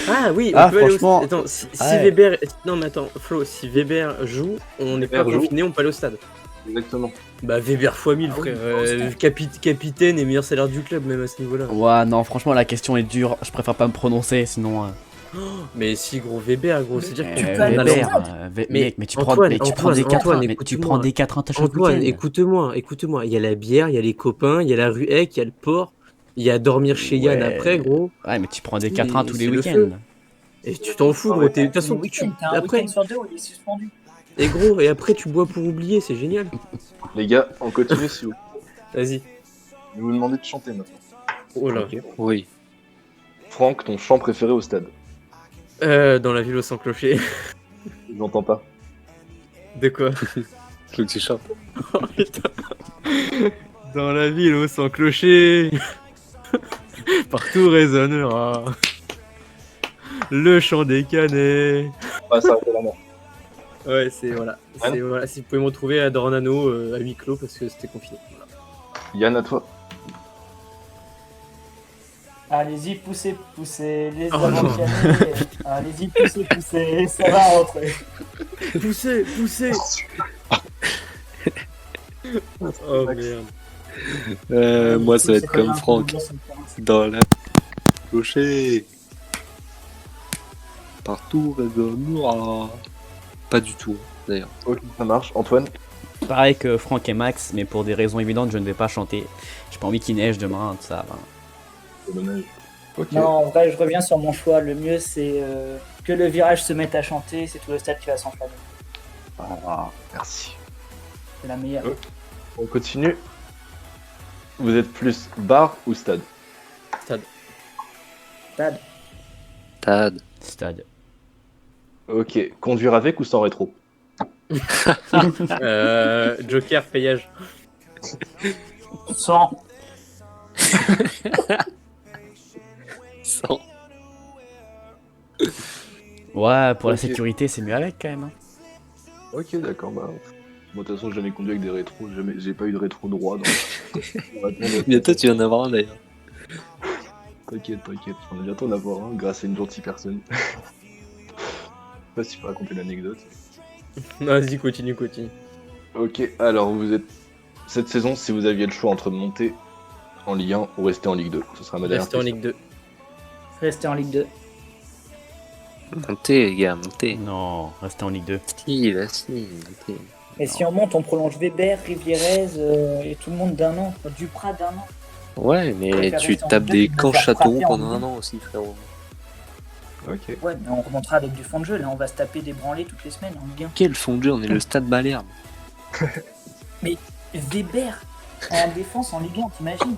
Ah oui, on Ah, peut aller au franchement, stade. Attends, si ouais. Weber. Non, mais attends, Flo, si Weber joue, on n'est pas Weber joue. confiné, on peut aller au stade. Exactement. Bah, Weber x 1000, Ah oui, frère. au stade. Capitaine et meilleur salaire du club, même à ce niveau-là. Ouais, non, franchement, la question est dure. Je préfère pas me prononcer, sinon. Mais si, gros, Weber, gros, c'est-à-dire que tu peux peux aller aller au stade. Mais tu prends, Antoine, mais tu prends des 4 Antoine, mais tu écoute-moi. prends des 4 chaque Antoine, week-end. écoute-moi. Il y a la bière, il y a les copains, il y a la rue Eck, il y a le port, il y a dormir chez Yann après, gros. Ouais, mais tu prends des 4 tous les C'est le feu. week-ends. Et tu t'en fous, gros. De toute façon, T'as un après, week-end sur 2 où il est suspendu. et gros, et après, tu bois pour oublier, c'est génial. Les gars, on continue si vous. Vas-y. Je vais vous demander de chanter maintenant. Oh là. Ok. Oui. Franck, ton chant préféré au stade? Dans la ville au sans clocher. Je n'entends pas. De quoi? Je veux que tu chantes. Oh putain. Dans la ville au sans clocher. Partout résonnera. Le chant des canets. Ah, ça arrête là, non. Ouais, c'est voilà. C'est voilà. Si vous pouvez me retrouver à Dornano à huis clos parce que c'était confiné. Voilà. Yann, à toi. Allez-y, poussez, les Oh avant non. canets. Allez-y, poussez, ça va rentrer. Poussez. Oh merde. Moi, ça va être C'est comme un Franck. peu sur le terrain. Dans la clocher. Partout résonnera. Pas du tout, d'ailleurs. Ok, ça marche. Antoine? Pareil que Franck et Max, mais pour des raisons évidentes, je ne vais pas chanter. J'ai pas envie qu'il neige demain, tout ça. Ben. C'est dommage. Ok. Non, en vrai, je reviens sur mon choix. Le mieux, c'est que le virage se mette à chanter. C'est tout le stade qui va s'enflammer. Ah, merci. C'est la meilleure. On continue. Vous êtes plus bar ou stade? Stade. Tad. Stade. Ok. Conduire avec ou sans rétro? Joker payage. Sans. Sans. Ouais, pour la Ok. sécurité, c'est mieux avec quand même. Hein. Ok, d'accord. Bah, moi, de toute façon, j'ai jamais conduit avec des rétros. J'ai pas eu de rétro droit. Donc... Bientôt, tu vas en avoir un d'ailleurs. T'inquiète. On va bientôt en avoir un grâce à une gentille personne. Je sais pas si je peux raconter l'anecdote. Vas-y, continue. Ok, alors vous êtes. Cette saison, si vous aviez le choix entre monter en Ligue 1 ou rester en Ligue 2, ce sera ma dernière Restez en question. Ligue 2. Rester en Ligue 2. Montez, les gars, montez. Non, restez en Ligue 2. Si, vas-y, montez. Et si on monte, on prolonge Weber, Rivierez et tout le monde d'un an. Duprat d'un an. Ouais, mais préfère tu rester en tapes Ligue 2 des que de camps faire Châteauroux frapper en pendant Ligue un an aussi, frérot. Ok. Ouais, mais on remontera avec du fond de jeu. Là, on va se taper des branlés toutes les semaines en Ligue 1. Quel fond de jeu, on est le stade Malherbe. Weber en défense en Ligue 1, t'imagines?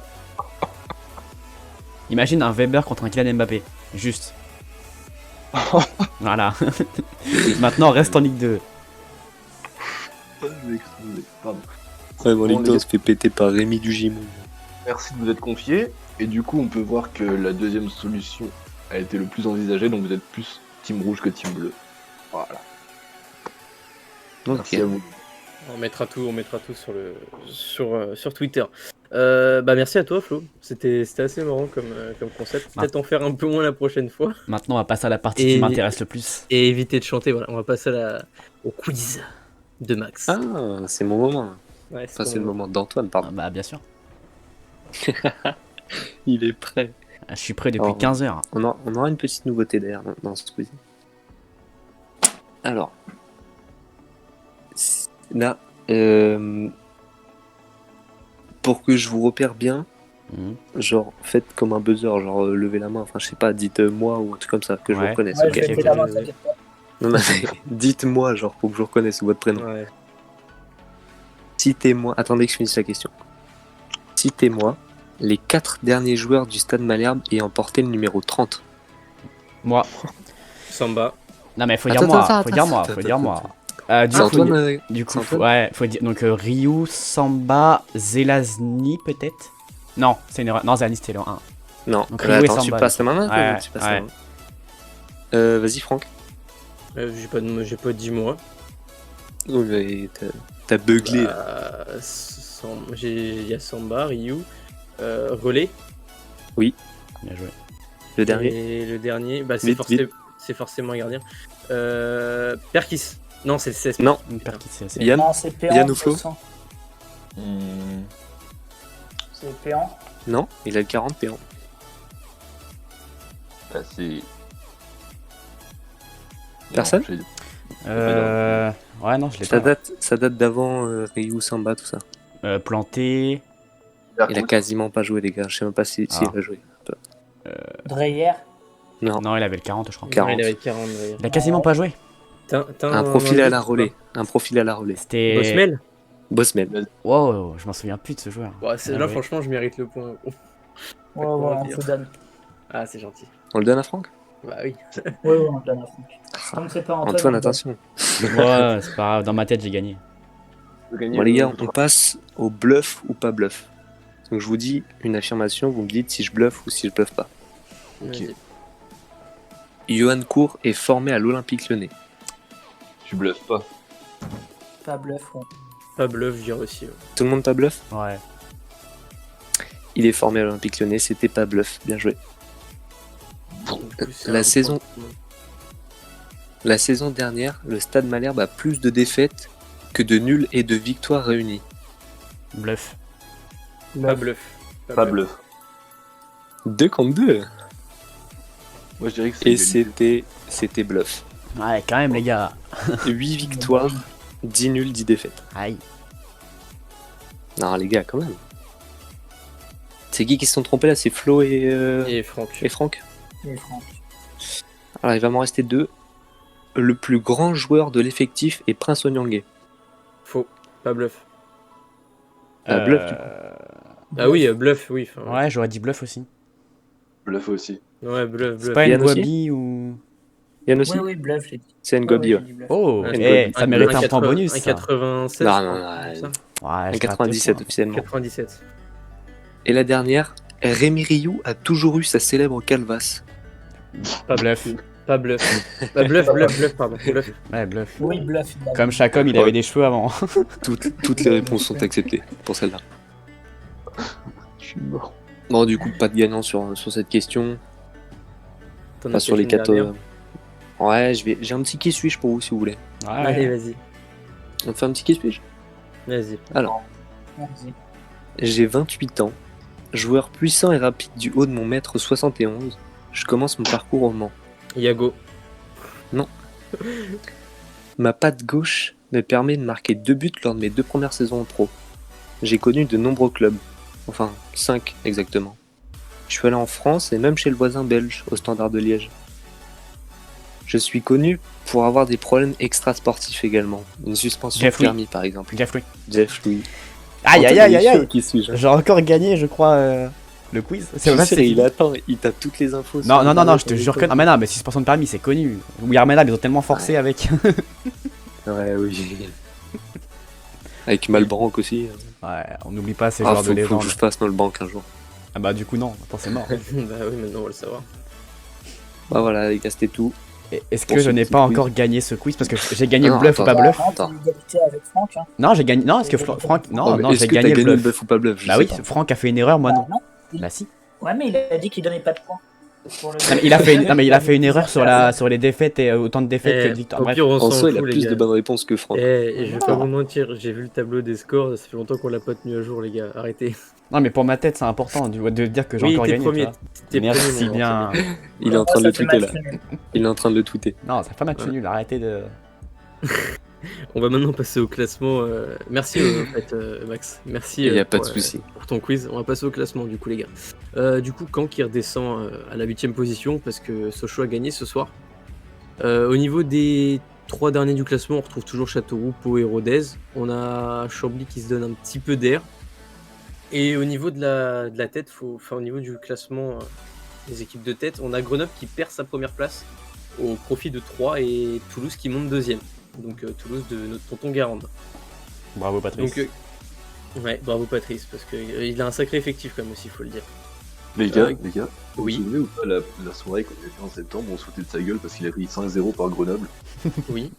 Imagine un Weber contre un Kylian Mbappé. Juste. Voilà. Maintenant, reste en Ligue 2. Pardon. Ouais, mon Bon, Ligue 2, les on se fait péter par Rémi Dugimon. Merci de vous être confié. Et du coup, on peut voir que la deuxième solution a été le plus envisagée, donc vous êtes plus team rouge que team bleu. Voilà. Ok. Merci à vous. On mettra tout sur Twitter. Bah merci à toi Flo. C'était assez marrant comme concept. Peut-être en faire un peu moins la prochaine fois. Maintenant, on va passer à la partie Et- qui m'intéresse le plus. Et éviter de chanter. Voilà, on va passer au quiz de Max. Ah, c'est mon moment. Ouais, Enfin, c'est ton le moment d'Antoine, Ah, pardon. bah, bien sûr. Il est prêt. Je suis prêt depuis Oh. 15 heures. On aura une petite nouveauté d'ailleurs dans ce quiz. Alors, là, pour que je vous repère bien, Mhm. genre faites comme un buzzer, genre levez la main, enfin je sais pas, dites-moi ou un truc comme ça, que je vous Ouais. reconnaisse. Ouais, ok je vais ok, lever la main, t'inquiète pas. Non, non, mais dites-moi, genre pour que je reconnaisse votre prénom. Ouais. Citez-moi, attendez que je finisse la question. Citez-moi les 4 derniers joueurs du Stade Malherbe ayant porté le numéro 30. Moi. Samba. Non, mais faut Attends, dire moi. attends, Faut dire moi. attends, Faut dire attends, moi. Du C'est coup, Antoine Du coup, c'est Antoine ouais, faut dire. Donc, Ryu, Samba, Zelazny, peut-être. Non, c'est une erreur. Non, Zelazny, c'était le 1. Non, Donc, Rio et attends, tu Samba, passes la main là, Ouais, tu passes ouais. la main. Vas-y Franck. J'ai pas dit moi. Oui, mais t'as beuglé. Il y a Samba, Ryu, Relais. Bien joué. Le dernier. Et le dernier, bah, Vite, vite. c'est forcément un gardien. Perkis. Non, c'est le 16. Non. Une paire qui s'est- Yann. Non, c'est Péan. Yann ou Flo 200. C'est Péan. Non, il a le 40 Péan. Bah, c'est Personne? Ouais, non, je l'ai Ça pas. date d'avant Ryu Samba, tout ça. Planté. Il a quasiment pas joué, les gars. Je sais même pas s'il a joué. Dreyer. Non, Non, il avait le 40, je crois. 40. Ouais, il avait 40 d'ailleurs. Il a quasiment pas joué. T'as un profil à la indice ou relais. Un profil à la relais. C'était. Bosmel. Bosman. Wow, je m'en souviens plus de ce joueur. Ouais, Bien là, joué. franchement, je mérite le point. Ouais, Comment ouais, on dire. te donne. Ah, c'est gentil. On le donne à Franck? Bah oui. Ouais, ouais, on te donne à Franck. Tant que c'est pas Antoine. Antoine, on te donne. attention. Ouais, c'est pas grave, dans ma tête, j'ai gagné. Bon, les gars, on passe au bluff ou pas bluff. Donc, je vous dis une affirmation, vous me dites si je bluffe ou si je bluffe pas. Vas-y. Johan Cour est formé à l'Olympique Lyonnais. Tu bluffes pas. Pas bluff, ouais. Pas bluff, je dirais aussi. Ouais. Tout le monde pas bluff? Ouais. Il est formé à l'Olympique Lyonnais, c'était pas bluff. Bien joué. Du coup, c'est La un saison- point. La saison dernière, le Stade Malherbe a plus de défaites que de nuls et de victoires réunies. Bluff. Pas bluff. Pas bluff. 2 contre 2. Moi je dirais que c'est. Et c'était bluff. Ouais, quand même, les gars. 8 victoires, 10 nuls, 10 défaites. Aïe. Non, les gars, quand même. C'est qui se sont trompés là? C'est Flo Et Franck. et Franck. Et Franck. Alors, il va m'en rester 2. Le plus grand joueur de l'effectif est Prince Onyangé. Faux. Pas bluff. Bluff, du coup. Ah oui, bluff, oui. Enfin, Ouais, j'aurais dit bluff aussi. Bluff aussi. Ouais, bluff, C'est bluff. pas Yann aussi Ngwabi ou. Yann aussi? Oui, oui, bluff, j'ai dit. C'est Ouais, Ngobi, ouais, ouais. j'ai dit bluff. Oh, Ouais, eh, ça mérite un point 80, bonus. Un Ça. 96. Non, je non, crois, non, comme ça. Ouais, Un je 97 gratte officiellement. 97. Et la dernière, Rémi Rioux a toujours eu sa célèbre calvasse. pas bluff. Pas bluff. Bah, bluff, pardon. Bluff. Ouais, bluff. Oui, bluff. il a- Comme chaque homme, il avait des cheveux avant. Toutes les réponses sont acceptées pour celle-là. Je suis mort. Bon, du coup, pas de gagnant sur cette question. T'en as Pas sur les peut-être 4. une dernière. Ouais, j'ai un petit qui suis-je pour vous si vous voulez. Ouais. Allez, vas-y. On fait un petit qui suis-je. Vas-y. Vas-y. J'ai 28 ans, joueur puissant et rapide du haut de mon mètre 71. Je commence mon parcours au Mans. Yago. Ma patte gauche me permet de marquer 2 buts lors de mes 2 premières saisons en pro. J'ai connu de nombreux clubs, enfin 5 exactement. Je suis allé en France et même chez le voisin belge, au Standard de Liège. Je suis connu pour avoir des problèmes extrasportifs également, une suspension Jeff de Louis. permis par exemple. Jeff Louis. Jeff Louis. Aïe, aïe, Antoine, aïe, il est aïe, chaud, aïe. Qui suis-je? J'ai encore gagné, je crois, le quiz. C'est vrai, vrai, il attend, il tape toutes les infos. Non, sur non, non, non, Internet, je te on jure est que. pas- Ah, mais non, mais 6% de permis, c'est connu. Oui, Armada, ils ont tellement forcé avec. Ouais, oui. Avec Malbranck aussi. Ouais, on n'oublie pas ces Ah, joueurs de faut légende. que je fasse dans le banque un jour. Ah, bah, du coup, non, attends, c'est mort. Bah oui, maintenant on va le savoir. Bah voilà, les gars, c'était tout. Et est-ce Pour que ce je n'ai petit pas quiz. encore gagné ce quiz parce que j'ai gagné Ah, bluff ou attends, pas bluff? Non, Attends. t'as égalité avec Franck. Hein. Non, j'ai gagné. Non, est-ce que Franck. Oh, Non, mais non, est-ce j'ai que t'as gagné le le bluff. bluff ou pas bluff? Je Bah sais oui, pas. Franck a fait une erreur, moi non. Non. Bah si. Ouais, mais il a dit qu'il donnait pas de points. Pour le- Non, mais il a fait une erreur sur les défaites et autant de défaites que de victoires. Au Bref. pire, on En s'en soi, il a fout, les plus gars. de bonnes réponses que Franck. Et je vais pas vous mentir, j'ai vu le tableau des scores, ça fait longtemps qu'on l'a pas tenu à jour, les gars. Arrêtez. Non, mais pour ma tête, c'est important de dire que j'ai Oui, encore t'es gagné. premier. tu vois. T'es Merci premier, mon bien. grand, Il est en train de Ça le fait tweeter là. match nul. Il est en train de le tweeter. Non, ça fait match nul. Arrêtez de. On va maintenant passer au classement. Merci en fait, Max. Merci Il n'y a pas de pour, souci. pour ton quiz. On va passer au classement du coup, les gars. Du coup, Caen qui redescend à la 8ème position parce que Sochaux a gagné ce soir. Au niveau des 3 derniers du classement, on retrouve toujours Châteauroux, Pau et Rodez. On a Chambly qui se donne un petit peu d'air. Et au niveau de la tête, au niveau du classement des équipes de tête, on a Grenoble qui perd sa première place au profit de 3 et Toulouse qui monte deuxième. Donc Toulouse de notre tonton Garande. Bravo, Patrice. Donc ouais, bravo Patrice, parce qu'il a un sacré effectif quand même aussi, il faut le dire. Les gars, Oui. vous vous souvenez ou pas la soirée qu'on a fait en septembre, on se foutait de sa gueule parce qu'il a pris 5-0 par Grenoble. Oui.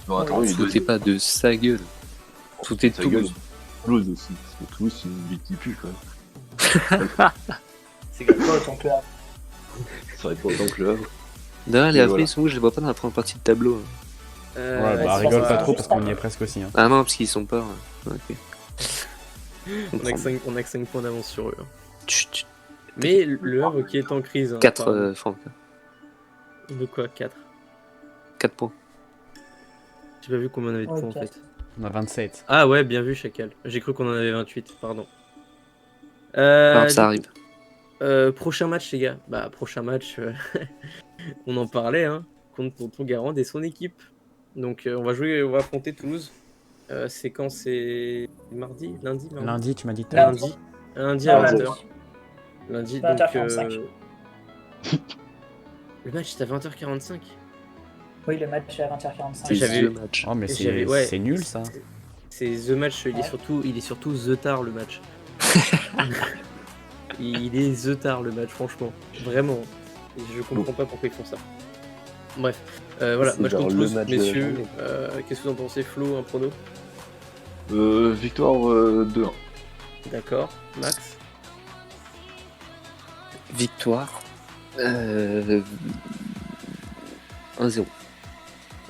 Non, attends, On il ne foutait pas de sa gueule. Foutait de sa gueule. Toulouse. Toulouse aussi. Parce que Toulouse, c'est une ville qui pue quand même. C'est grave. Toi, ton club. Ça va être pas autant que le Havre. D'ailleurs, les Et Havrais, voilà. ils sont où? Je les vois pas dans la première partie de tableau. Ouais, bah ouais, rigole c'est pas ça. trop parce qu'on y est presque aussi. Hein. Ah non, parce qu'ils sont pas. Ok. On a que 5 points d'avance sur eux. Hein. Chut, chut. Mais le Havre qui est en crise. Hein, 4 apparemment. Franck. De quoi 4? 4 points. J'ai pas vu combien on avait de points en Ok. fait. On a 27. Ah ouais, bien vu Chacal. J'ai cru qu'on en avait 28, pardon. Alors, ça Du arrive. coup, prochain match les gars. Bah prochain match, on en parlait, hein, contre Tonton Garand et son équipe. Donc on va affronter Toulouse. C'est quand? C'est mardi? Lundi? Mardi? Lundi, tu m'as dit tout à l'heure. Lundi. Lundi à Non, 20h. Lundi, donc 20h45. le match est à 20h45. Oui, le match est à 20h45. C'est j'avais- le match. Oh, mais J'avais- c'est ouais, c'est nul ça. C'est The Match, il est Ouais. surtout The Tard le match. Il est The Tard le match, franchement. Vraiment. Et je comprends pas pourquoi ils font ça. Bref, voilà, C'est match genre contre le Toulouse, match de la messieurs. journée. Qu'est-ce que vous en pensez, Flo, un prono? Victoire 2-1. D'accord, Max? Victoire. 1-0.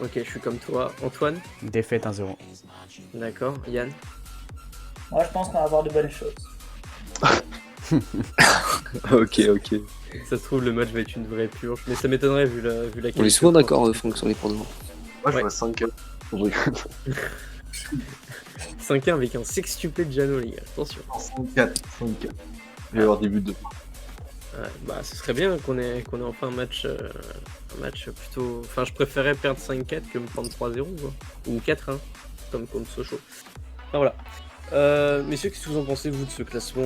Ok, je suis comme toi. Antoine? Défaite 1-0. D'accord. Yann? Moi, je pense qu'on va avoir de bonnes choses. Ok. Ça se trouve, le match va être une vraie purge, mais ça m'étonnerait vu la qualité. On est souvent de d'accord, France. Franck, sur les pronos. Moi, je Ouais. vois 5-4. Je rigole. 5-1 avec un sextuplé de Jano, les gars. Attention. 5-4. Il va y avoir des buts de. Ouais, bah, ce serait bien qu'on ait enfin un match plutôt. Enfin, je préférais perdre 5-4 que me prendre 3-0, quoi. Ou 4-1, comme contre Sochaux. Enfin, voilà. Messieurs, qu'est-ce que vous en pensez, vous, de ce classement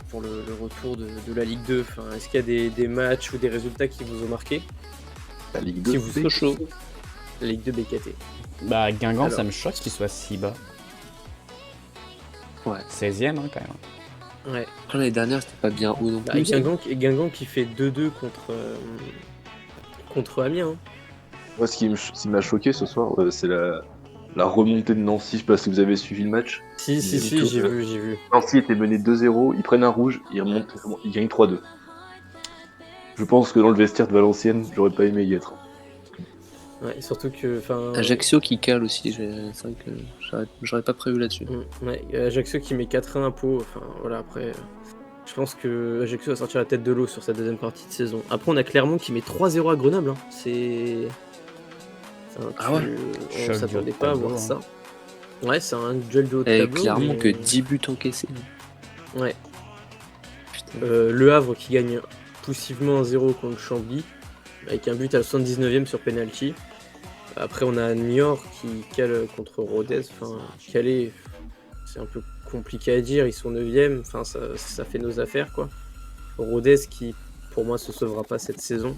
pour le retour de la Ligue 2? Enfin, est-ce qu'il y a des matchs ou des résultats qui vous ont marqué? La Ligue Qui 2. vous c'est chaud. La Ligue 2 BKT. Bah, Guingamp, Alors. ça me choque qu'il soit si bas. Ouais. 16ème, hein, quand même. Ouais. Après, l'année dernière, c'était pas bien haut non Bah, plus. Guingamp qui fait 2-2 contre Amiens. Hein. Moi, ce qui m'a choqué ce soir, c'est la remontée de Nancy. Je sais pas si vous avez suivi le match. Si, tout, j'ai vu. Nancy était mené 2-0, ils prennent un rouge, ils remontent, ils gagnent 3-2. Je pense que dans le vestiaire de Valenciennes, j'aurais pas aimé y être. Ouais, surtout que. Enfin, Ajaccio qui cale aussi, c'est vrai que j'aurais pas prévu là-dessus. Ouais, Ajaccio qui met 4-1 à Pau. Enfin, voilà, après. Je pense que Ajaccio va sortir la tête de l'eau sur sa deuxième partie de saison. Après, on a Clermont qui met 3-0 à Grenoble. Hein. C'est. Ah ouais. On Choc du haut s'attendait de pas à tableau, voir hein. ça. Ouais, c'est un duel de haut de Et tableau. clairement mais- que 10 buts encaissés. Ouais. Putain. Le Havre qui gagne poussivement 1-0 contre Chambly, avec un but à la 79e sur penalty. Après, on a Niort qui cale contre Rodez. Enfin, caler, c'est un peu compliqué à dire. Ils sont 9e. Enfin, ça fait nos affaires, quoi. Rodez qui, pour moi, se sauvera pas cette saison.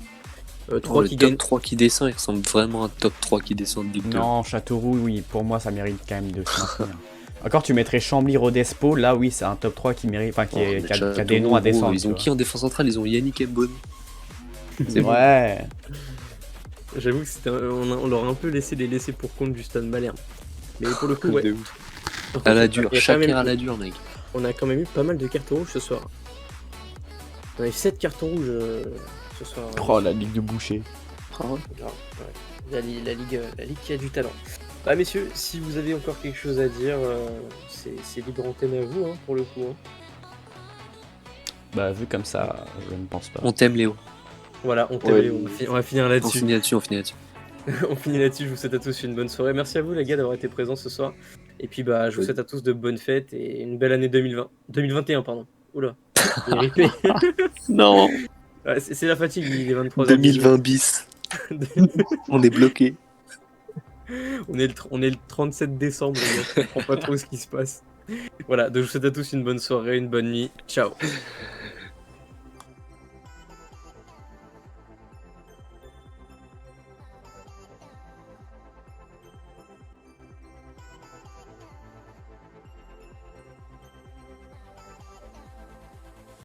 3 Le qui top gagne. 3 qui descend, il ressemble vraiment à un top 3 qui descend de Ligue 2. Non, Châteauroux, oui, pour moi, ça mérite quand même de se maintenir. Encore, tu mettrais Chambly, Rodespo, là, oui, c'est un top 3 qui mérite, enfin, qui, Oh, qui a Châteauroux, des noms à gros, descendre. Ils ont tu qui en défense centrale? Ils ont Yannick Mboni. vois. Ouais. J'avoue que on leur a un peu laissé les laisser pour compte du Stade Malherbe. Mais pour le coup, ouais. De ouf. Par contre, À la il y a dure, quand chacun même- à la dure, mec. On a quand même eu pas mal de cartons rouges ce soir. On a eu 7 cartons rouges ce soir. Oh, la Ligue de Boucher. Ah ouais. Ouais. La Ligue qui a du talent. Bah messieurs, si vous avez encore quelque chose à dire, c'est libre antenne à vous, hein, pour le coup. Hein. Bah, vu comme ça, je ne pense pas. On t'aime, Léo. Voilà, on t'aime, Ouais. Léo. On va finir On là-dessus. finit là-dessus, on finit là-dessus. On finit là-dessus, je vous souhaite à tous une bonne soirée. Merci à vous les gars d'avoir été présents ce soir. Et puis bah je vous Oui. souhaite à tous de bonnes fêtes et une belle année 2021 pardon. Oula. J'ai ripé. Non, Ouais, c'est la fatigue, il est 23h. 2020 bis. On est bloqué. On est le 37 décembre, les gars. Je comprends pas trop ce qui se passe. Voilà, donc je vous souhaite à tous une bonne soirée, une bonne nuit. Ciao.